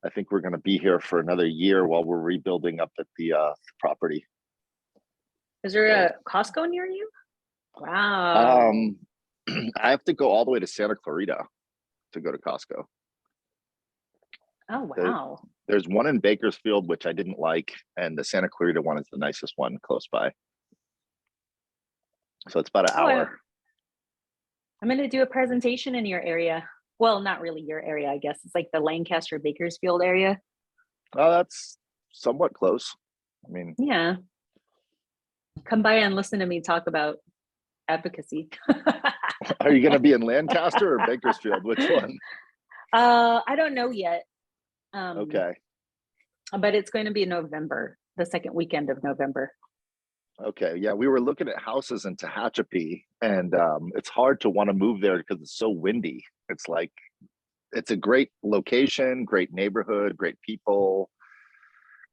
I think we're going to be here for another year while we're rebuilding up at the property.
Is there a Costco near you? Wow.
I have to go all the way to Santa Clarita to go to Costco.
Oh, wow.
There's one in Bakersfield, which I didn't like, and the Santa Clarita one is the nicest one close by. So it's about an hour.
I'm going to do a presentation in your area. Well, not really your area, I guess. It's like the Lancaster Bakersfield area.
Oh, that's somewhat close. I mean,
Yeah. Come by and listen to me talk about advocacy.
are you going to be in Lancaster or Bakersfield? Which one?
I don't know yet.
Okay.
But it's going to be in November, the second weekend of November.
Okay. Yeah, we were looking at houses in Tehachapi, and it's hard to want to move there because it's so windy. It's like, it's a great location, great neighborhood, great people,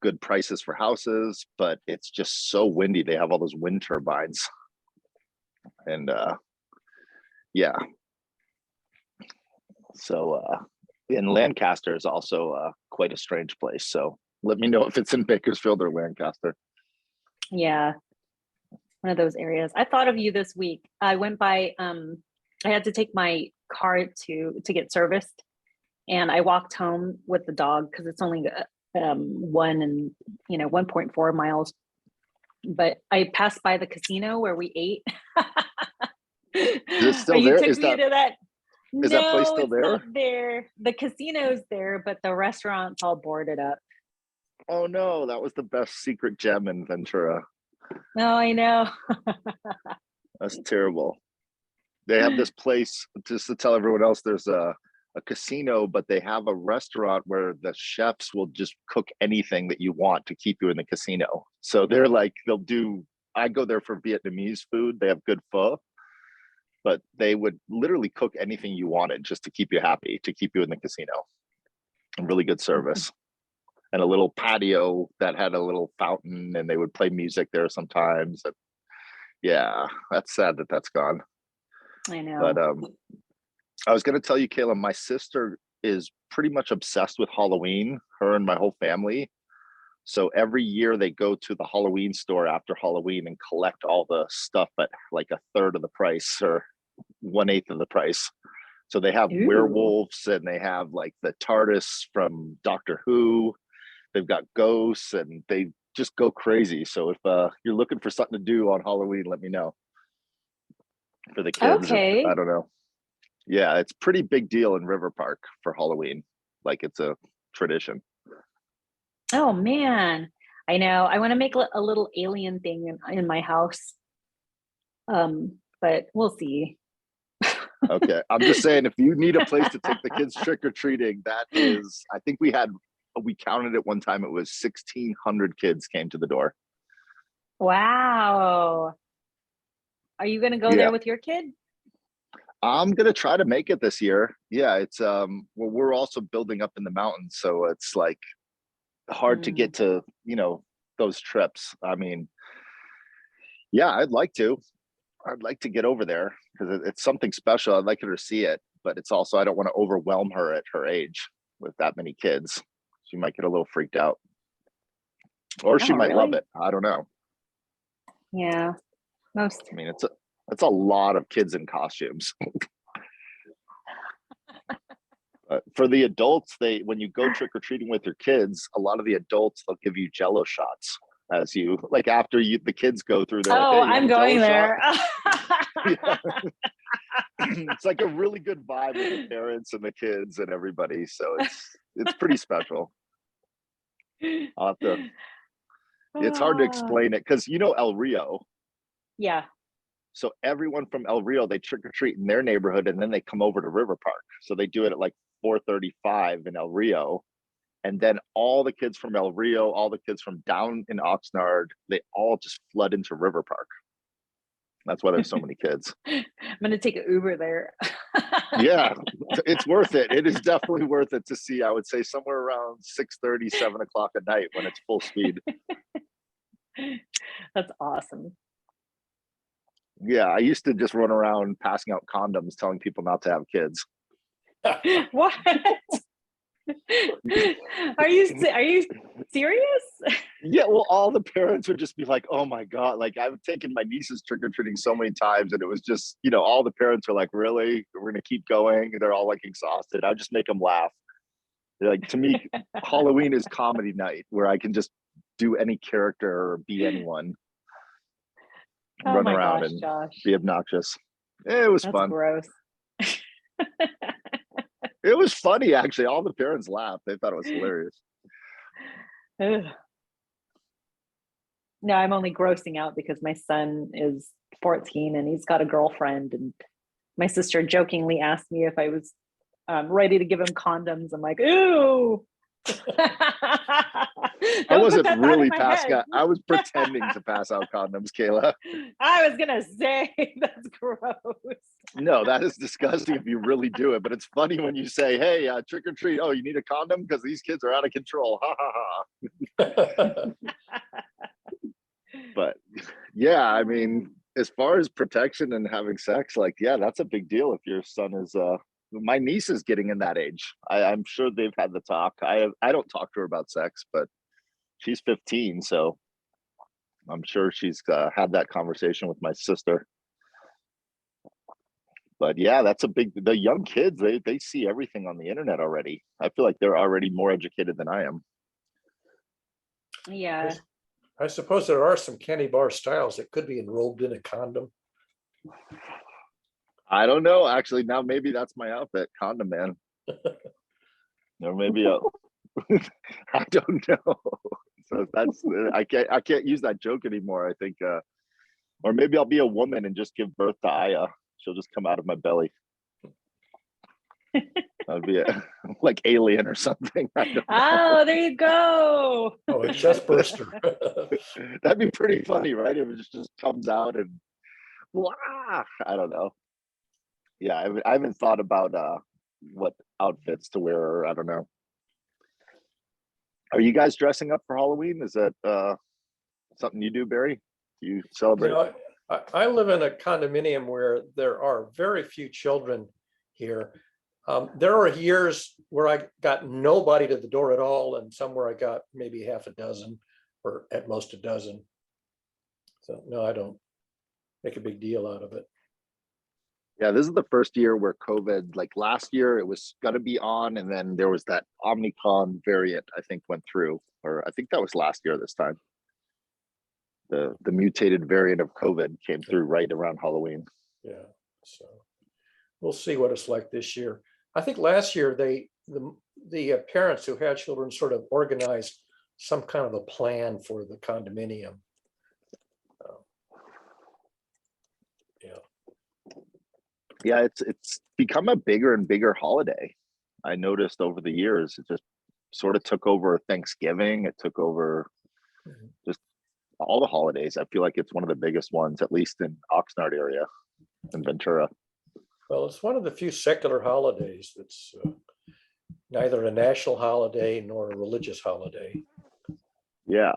good prices for houses, but it's just so windy. They have all those wind turbines. And yeah. So in Lancaster is also quite a strange place. So let me know if it's in Bakersfield or Lancaster.
Yeah. One of those areas. I thought of you this week. I went by, I had to take my car to get serviced, and I walked home with the dog because it's only 1.4 miles. But I passed by the casino where we ate.
Is it still
You
there?
took
Is
me to that.
is that place still
it's
there?
not there. The casino's there, but the restaurant's all boarded up.
Oh no, that was the best secret gem in Ventura.
No, I know.
That's terrible. They have this place, just to tell everyone else, there's a casino, but they have a restaurant where the chefs will just cook anything that you want to keep you in the casino. So they're like, I go there for Vietnamese food. They have good pho, but they would literally cook anything you wanted just to keep you happy, to keep you in the casino. And really good service. And a little patio that had a little fountain, and they would play music there sometimes. And yeah, that's sad that that's gone.
I know.
But I was going to tell you, Kayla, my sister is pretty much obsessed with Halloween, her and my whole family. So every year they go to the Halloween store after Halloween and collect all the stuff at like a third of the price or 1/8 of the price. So they have
Ooh.
werewolves and they have like the TARDIS from Doctor Who. They've got ghosts and they just go crazy. So if you're looking for something to do on Halloween, let me know. For the kids,
Okay.
I don't know. Yeah, it's pretty big deal in River Park for Halloween. Like it's a tradition.
Oh man, I know. I want to make a little alien thing in my house. But we'll see.
Okay, I'm just saying, if you need a place to take the kids trick or treating, that is, I think we counted it one time. It was 1,600 kids came to the door.
Wow. Are you gonna go
Yeah.
there with your kid?
I'm gonna try to make it this year. Yeah, it's well, we're also building up in the mountains, so it's like hard to get to, those trips. I mean, yeah, I'd like to get over there because it's something special. I'd like her to see it, but it's also, I don't want to overwhelm her at her age with that many kids. She might get a little freaked out, or she
Oh,
might love
really?
it. I don't know.
Yeah,
I mean, it's a lot of kids in costumes. For the adults, when you go trick or treating with your kids, a lot of the adults, they'll give you Jello shots as you like after the kids go through. They're like,
oh,
hey, you
I'm
want a
going
Jell-O
there.
shot? It's like a really good vibe with the parents and the kids and everybody. So it's pretty special. I'll have to. It's hard to explain it because El Rio.
Yeah.
So everyone from El Rio, they trick or treat in their neighborhood, and then they come over to River Park. So they do it at like 4:35 in El Rio, and then all the kids from El Rio, all the kids from down in Oxnard, they all just flood into River Park. That's why there's so many kids.
I'm gonna take an Uber there.
Yeah, it's worth it. It is definitely worth it to see. I would say somewhere around 6:30, 7 o'clock at night when it's full speed.
That's awesome.
Yeah, I used to just run around passing out condoms, telling people not to have kids.
What? Are you serious?
Yeah, well, all the parents would just be like, "Oh my god!" Like I've taken my nieces trick or treating so many times, and it was just, all the parents are like, "Really? We're gonna keep going?" And they're all like exhausted. I just make them laugh. They're like, to me, Halloween is comedy night where I can just do any character or be anyone,
Oh
run
my
around
gosh,
and
Josh.
be obnoxious. It was
That's
fun.
gross.
It was funny, actually. All the parents laughed. They thought it was hilarious.
Ugh. No, I'm only grossing out because my son is 14 and he's got a girlfriend, and my sister jokingly asked me if I was ready to give him condoms. I'm like, ooh.
I wasn't
that
really
in my
passing
head.
out. I was pretending to pass out condoms, Kayla.
I was gonna say that's gross.
No, that is disgusting if you really do it. But it's funny when you say, "Hey, trick or treat. Oh, you need a condom because these kids are out of control." Ha ha ha. But yeah, I mean, as far as protection and having sex, like, yeah, that's a big deal if your son is my niece is getting in that age. I'm sure they've had the talk. I don't talk to her about sex, but she's 15, so I'm sure she's had that conversation with my sister. But yeah, that's the young kids, they see everything on the internet already. I feel like they're already more educated than I am.
Yeah.
I suppose there are some candy bar styles that could be enrolled in a condom.
I don't know. Actually, now maybe that's my outfit, condom man. Or maybe I don't know. So that's I can't use that joke anymore. I think, or maybe I'll be a woman and just give birth to Aya. She'll just come out of my belly. That'd be like Alien or something. I don't know.
Oh, there you go.
Oh, a chest burster.
That'd be pretty funny, right? If it just comes out and blah, I don't know. Yeah, I haven't thought about what outfits to wear, or I don't know. Are you guys dressing up for Halloween? Is that something you do, Barry? Do you celebrate?
I live in a condominium where there are very few children here. There are years where I got nobody to the door at all, and somewhere I got maybe half a dozen or at most a dozen. So no, I don't make a big deal out of it.
Yeah, this is the first year where COVID, like last year, it was going to be on, and then there was that Omicron variant, I think, went through, or I think that was last year this time. The mutated variant of COVID came through right around Halloween.
Yeah, so we'll see what it's like this year. I think last year the parents who had children sort of organized some kind of a plan for the condominium.
Yeah, it's become a bigger and bigger holiday. I noticed over the years, it just sort of took over Thanksgiving. It took over just all the holidays. I feel like it's one of the biggest ones, at least in Oxnard area and Ventura.
Well, it's one of the few secular holidays that's neither a national holiday nor a religious holiday.
Yeah.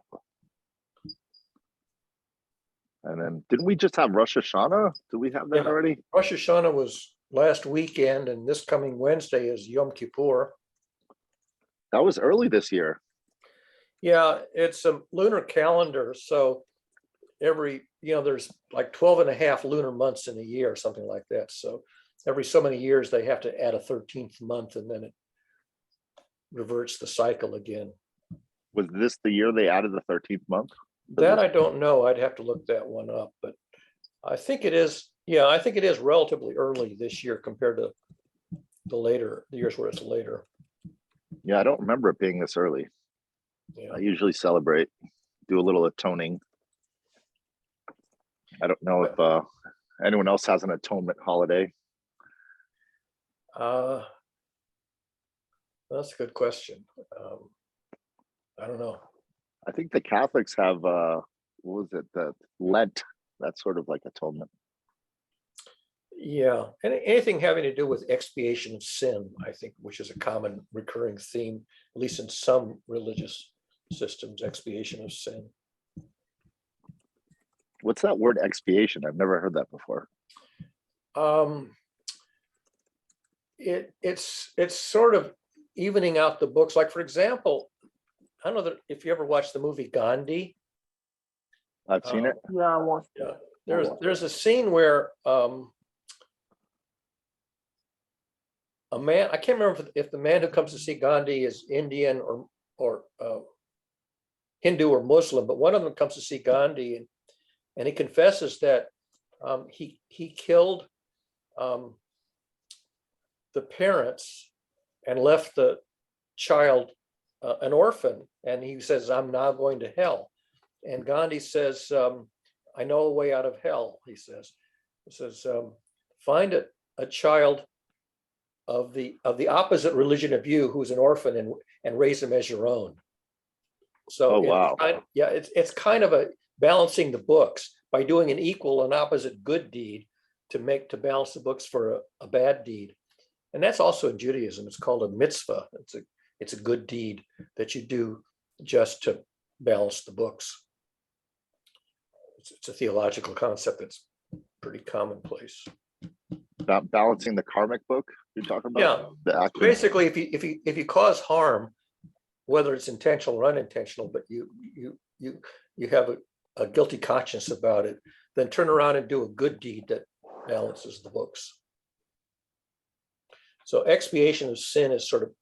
And then didn't we just have Rosh Hashanah? Did we have that
Yeah.
already?
Rosh Hashanah was last weekend, and this coming Wednesday is Yom Kippur.
That was early this year.
Yeah, it's a lunar calendar. So there's like 12 and a half lunar months in a year, something like that. So every so many years, they have to add a 13th month, and then it reverts the cycle again.
Was this the year they added the 13th month?
That I don't know. I'd have to look that one up, but I think it is. Yeah, I think it is relatively early this year compared to the years where it's later.
Yeah, I don't remember it being this early.
Yeah.
I usually celebrate, do a little atoning. I don't know if anyone else has an atonement holiday.
That's a good question. I don't know.
I think the Catholics have what was it, the Lent? That's sort of like atonement.
Yeah, and anything having to do with expiation of sin, I think, which is a common recurring theme, at least in some religious systems, expiation of sin.
What's that word, expiation? I've never heard that before.
It's sort of evening out the books. Like, for example, I don't know if you ever watched the movie Gandhi.
I've seen it.
Yeah, I watched
Yeah, there's a scene where a man, I can't remember if the man who comes to see Gandhi is Indian or Hindu or Muslim, but one of them comes to see Gandhi, and he confesses that he killed the parents and left the child an orphan, and he says, "I'm now going to hell." And Gandhi says, "I know a way out of hell." He says, "Find a child of the opposite religion of you who's an orphan and raise him as your own." So
Oh, wow.
it's kind of a balancing the books by doing an equal and opposite good deed to balance the books for a bad deed. And that's also in Judaism. It's called a mitzvah. It's a good deed that you do just to balance the books. It's a theological concept that's pretty commonplace.
About balancing the karmic book you're talking about?
Yeah.
The action.
Basically, if you cause harm, whether it's intentional or unintentional, but you have a guilty conscience about it, then turn around and do a good deed that balances the books. So expiation of sin is sort of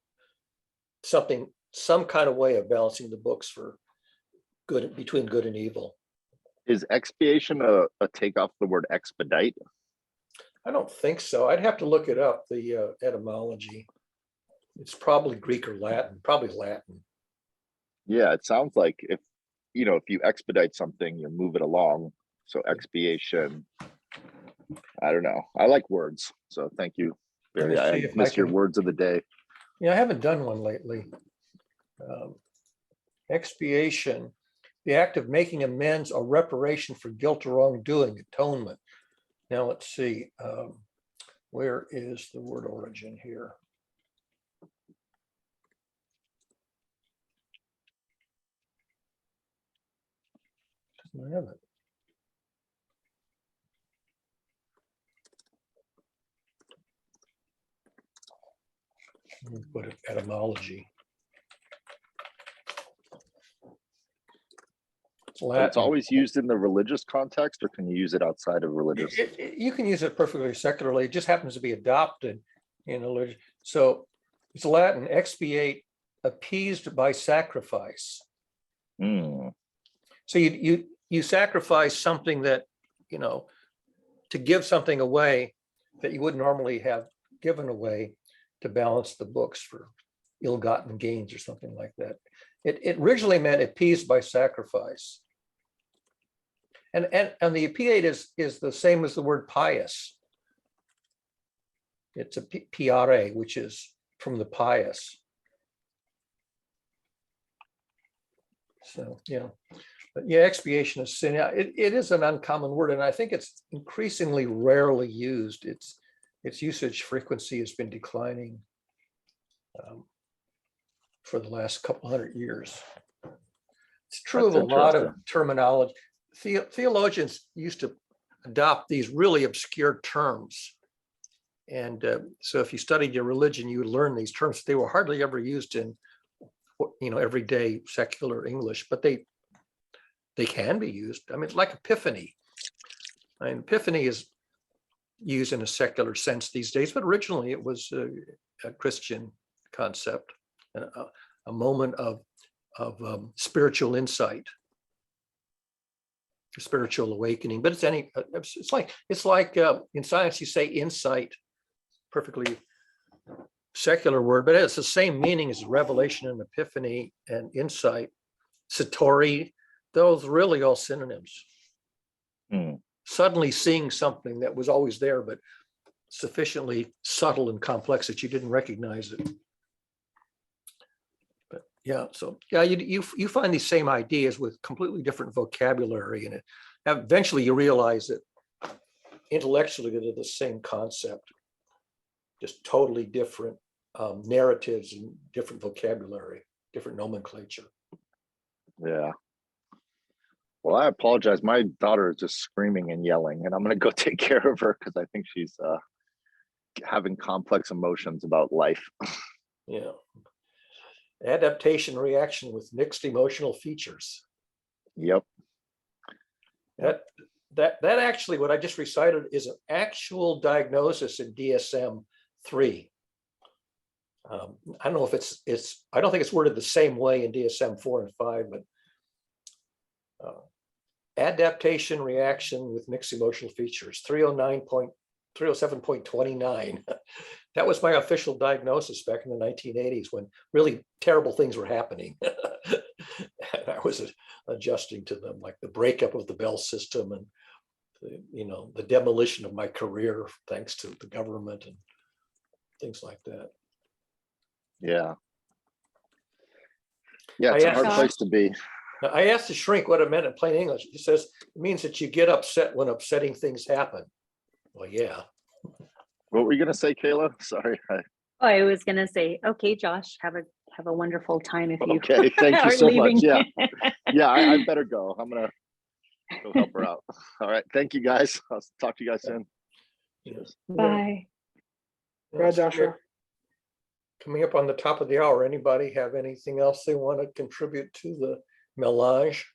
some kind of way of balancing the books for good, between good and evil.
Is expiation a takeoff the word expedite?
I don't think so. I'd have to look it up, the etymology. It's probably Greek or Latin, probably Latin.
Yeah, it sounds like if you expedite something, you move it along. So expiation, I don't know. I like words. So thank you, Barry. I miss your words of the day.
Yeah, I haven't done one lately. Expiation, the act of making amends or reparation for guilt or wrongdoing, atonement. Now let's see, where is the word origin here? Doesn't have it. What etymology?
But it's always used in the religious context, or can you use it outside of religious?
You can use it perfectly secularly. It just happens to be adopted in a religion. So it's Latin, expiate, appeased by sacrifice.
Hmm.
So you sacrifice something that, you know, to give something away that you wouldn't normally have given away to balance the books for ill-gotten gains or something like that. It originally meant appeased by sacrifice. And the appiate is the same as the word pious. It's a piare, which is from the pious. So, yeah. But yeah, expiation of sin. Yeah, it is an uncommon word, and I think it's increasingly rarely used. Its usage frequency has been declining for the last couple hundred years. It's true
That's
of a lot of
interesting.
terminology. Theologians used to adopt these really obscure terms. And so if you studied your religion, you would learn these terms. They were hardly ever used in, you know, everyday secular English, but they can be used. I mean, like epiphany. I mean, epiphany is used in a secular sense these days, but originally it was a Christian concept, a moment of spiritual insight, spiritual awakening. But it's like in science you say insight, perfectly secular word, but it's the same meaning as revelation and epiphany and insight. Satori, those really all synonyms.
Hmm.
Suddenly seeing something that was always there, but sufficiently subtle and complex that you didn't recognize it. But yeah, so yeah, you find these same ideas with completely different vocabulary, and eventually you realize that intellectually they're the same concept, just totally different narratives and different vocabulary, different nomenclature.
Yeah. Well, I apologize. My daughter is just screaming and yelling, and I'm going to go take care of her because I think she's having complex emotions about life.
Yeah. Adaptation reaction with mixed emotional features.
Yep.
That actually, what I just recited is an actual diagnosis in DSM-3. I don't know if I don't think it's worded the same way in DSM-4 and 5, but adaptation reaction with mixed emotional features, 307.29. That was my official diagnosis back in the 1980s when really terrible things were happening. And I was adjusting to them, like the breakup of the Bell system and the demolition of my career thanks to the government and things like that.
Yeah. Yeah, it's a hard place to be.
Now, I asked the shrink what it meant in plain English. He says it means that you get upset when upsetting things happen. Well, yeah.
What were you going to say, Kayla? Sorry.
I was gonna say, okay, Josh, have a wonderful time if you
Okay, thank you
are
so
leaving.
much. Yeah, yeah, I better go. I'm gonna go help her out. All right, thank you guys. I'll talk to you guys soon. Cheers.
Bye.
Yeah, Joshua.
Coming up on the top of the hour, anybody have anything else they want to contribute to the melange?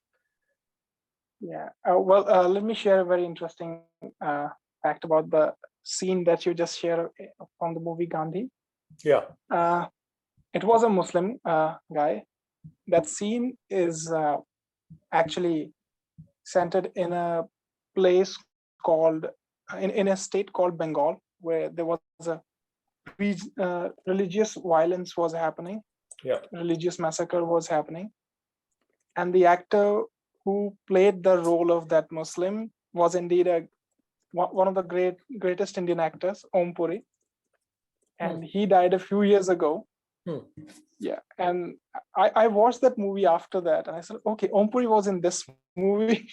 Yeah. Let me share a very interesting fact about the scene that you just shared from the movie Gandhi.
Yeah.
It was a Muslim guy. That scene is actually centered in a place called, in a state called Bengal, where there was a religious violence was happening.
Yeah.
Religious massacre was happening. And the actor who played the role of that Muslim was indeed one of the greatest Indian actors, Om Puri. And he died a few years ago. Yeah, and I watched that movie after that, and I said, okay, Om Puri was in this movie.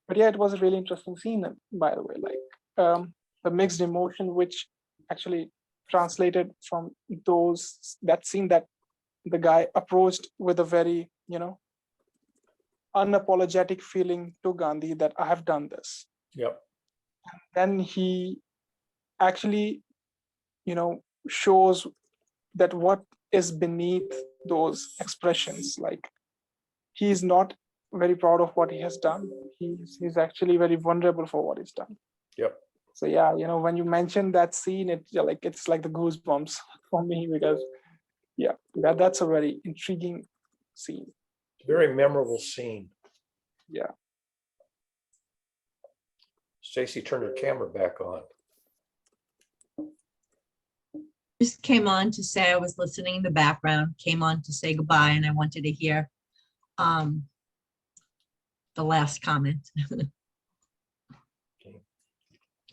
But yeah, it was a really interesting scene, by the way, like the mixed emotion, which actually translated from that scene that the guy approached with a very, unapologetic feeling to Gandhi that I have done this.
Yep.
Then he actually, shows that what is beneath those expressions. Like, he's not very proud of what he has done. He's actually very vulnerable for what he's done.
Yep.
So yeah, when you mentioned that scene, it's like the goosebumps for me, because yeah, that's a very intriguing scene.
Very memorable scene.
Yeah.
Stacy turned her camera back on.
Just came on to say I was listening in the background, came on to say goodbye, and I wanted to hear the last comment.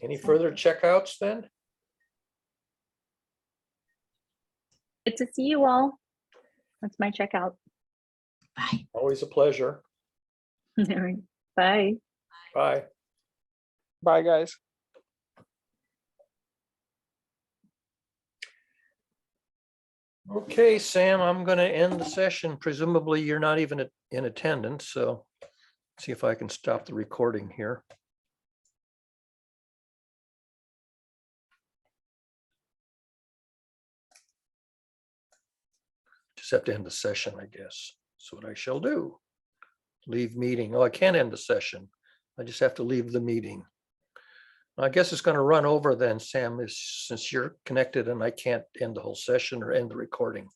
Any further checkouts then?
Good to see you all. That's my checkout.
Bye.
Always a pleasure.
All right. Bye.
Bye.
Bye, guys.
Okay, Sam, I'm going to end the session. Presumably you're not even in attendance, so see if I can stop the recording here. Just have to end the session, I guess. That's what I shall do. Leave meeting. Oh, I can't end the session. I just have to leave the meeting. I guess it's going to run over then, Sam, since you're connected and I can't end the whole session or end the recording.